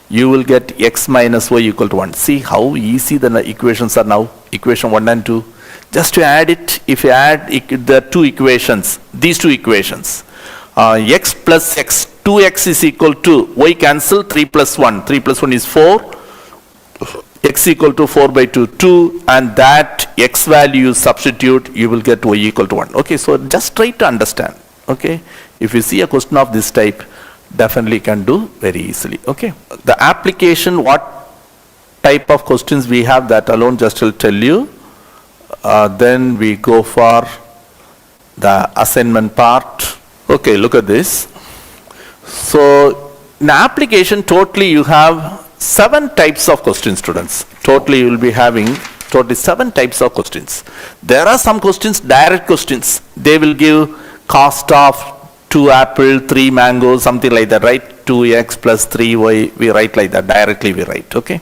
you will get x minus y equal to 1. See how easy the equations are now, equation 1 and 2. Just to add it, if you add the two equations, these two equations, x plus x, 2x is equal to, y cancel, 3 plus 1. 3 plus 1 is 4. X equal to 4 by 2, 2, and that x value you substitute, you will get y equal to 1. Okay, so just try to understand. Okay, if you see a question of this type, definitely can do very easily. Okay, the application, what type of questions we have, that alone just will tell you. Then we go for the assignment part. Okay, look at this. So in application, totally you have 7 types of questions, students. Totally you will be having totally 7 types of questions. There are some questions, direct questions. They will give cost of 2 apple, 3 mangoes, something like that, right? 2x plus 3y, we write like that, directly we write, okay?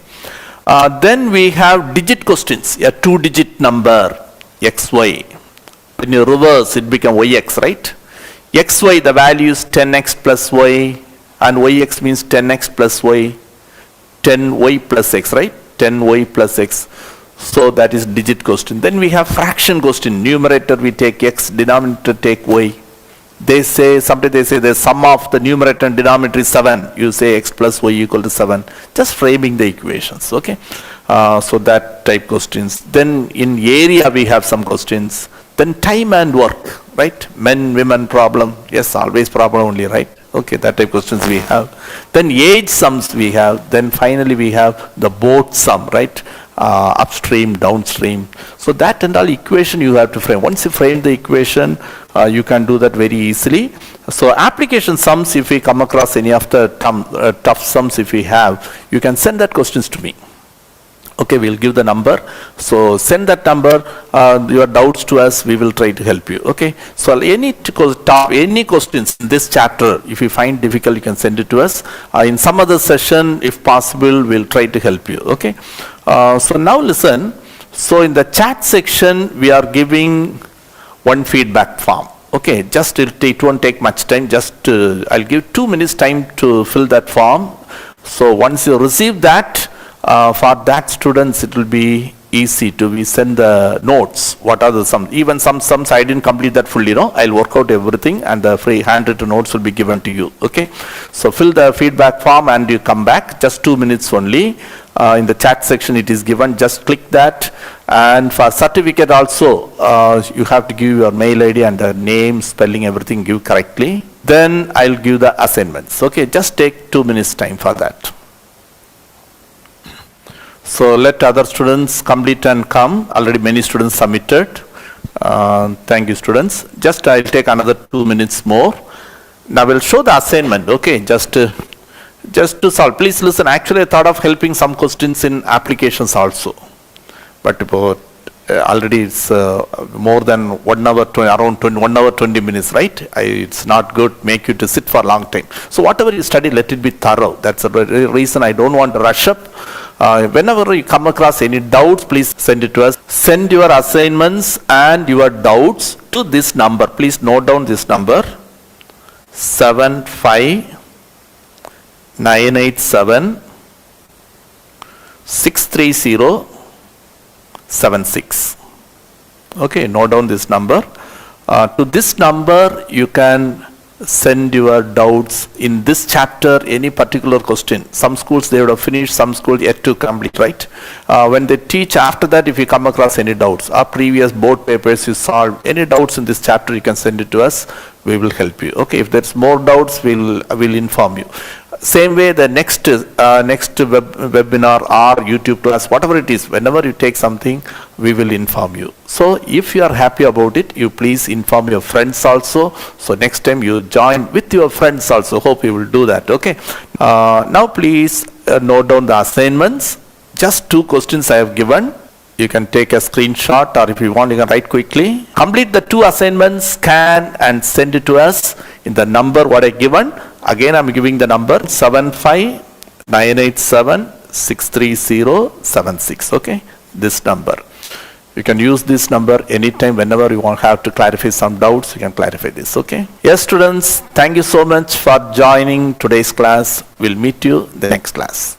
Then we have digit questions, a 2-digit number, xy. When you reverse, it becomes yx, right? xy, the value is 10x plus y, and yx means 10x plus y. 10y plus x, right? 10y plus x. So that is digit question. Then we have fraction question. Numerator we take x, denominator take y. They say, sometimes they say the sum of the numerator and denominator is 7. You say x plus y equal to 7. Just framing the equations, okay? So that type questions. Then in area we have some questions. Then time and work, right? Men, women problem. Yes, always problem only, right? Okay, that type questions we have. Then age sums we have. Then finally we have the boat sum, right? Upstream, downstream. So that and all equation you have to frame. Once you frame the equation, you can do that very easily. So application sums, if we come across any of the tough sums if we have, you can send that questions to me. Okay, we'll give the number. So send that number, your doubts to us, we will try to help you. Okay, so any questions in this chapter, if you find difficult, you can send it to us. In some other session, if possible, we'll try to help you. Okay, so now listen. So in the chat section, we are giving one feedback form. Okay, just it won't take much time. Just I'll give 2 minutes time to fill that form. So once you receive that, for that students it will be easy to send the notes. What are the sums? Even some sums I didn't complete that fully, no? I'll work out everything and the free handwritten notes will be given to you. Okay, so fill the feedback form and you come back. Just 2 minutes only. In the chat section it is given. Just click that. And for certificate also, you have to give your mail ID and the name, spelling, everything give correctly. Then I'll give the assignments. Okay, just take 2 minutes time for that. So let other students complete and come. Already many students submitted. Thank you, students. Just I'll take another 2 minutes more. Now we'll show the assignment. Okay, just to solve. Please listen. Actually, I thought of helping some questions in applications also, but already it's more than 1 hour, around 1 hour 20 minutes, right? It's not good, make you to sit for a long time. So whatever you study, let it be thorough. That's the reason I don't want to rush up. Whenever you come across any doubts, please send it to us. Send your assignments and your doubts to this number. Please note down this number: 75987 63076. Okay, note down this number. To this number, you can send your doubts in this chapter, any particular question. Some schools they would have finished, some schools yet to complete, right? When they teach after that, if you come across any doubts, or previous board papers you solved, any doubts in this chapter, you can send it to us. We will help you. Okay, if there's more doubts, we'll inform you. Same way, the next webinar or YouTube class, whatever it is, whenever you take something, we will inform you. So if you are happy about it, you please inform your friends also. So next time you join with your friends also. Hope you will do that. Okay. Now please note down the assignments. Just 2 questions I have given. You can take a screenshot, or if you want, you can write quickly. Complete the 2 assignments, scan and send it to us in the number what I given. Again, I'm giving the number 75987 63076. Okay, this number. You can use this number anytime, whenever you want have to clarify some doubts, you can clarify this. Okay. Yes, students, thank you so much for joining today's class. We'll meet you in the next class.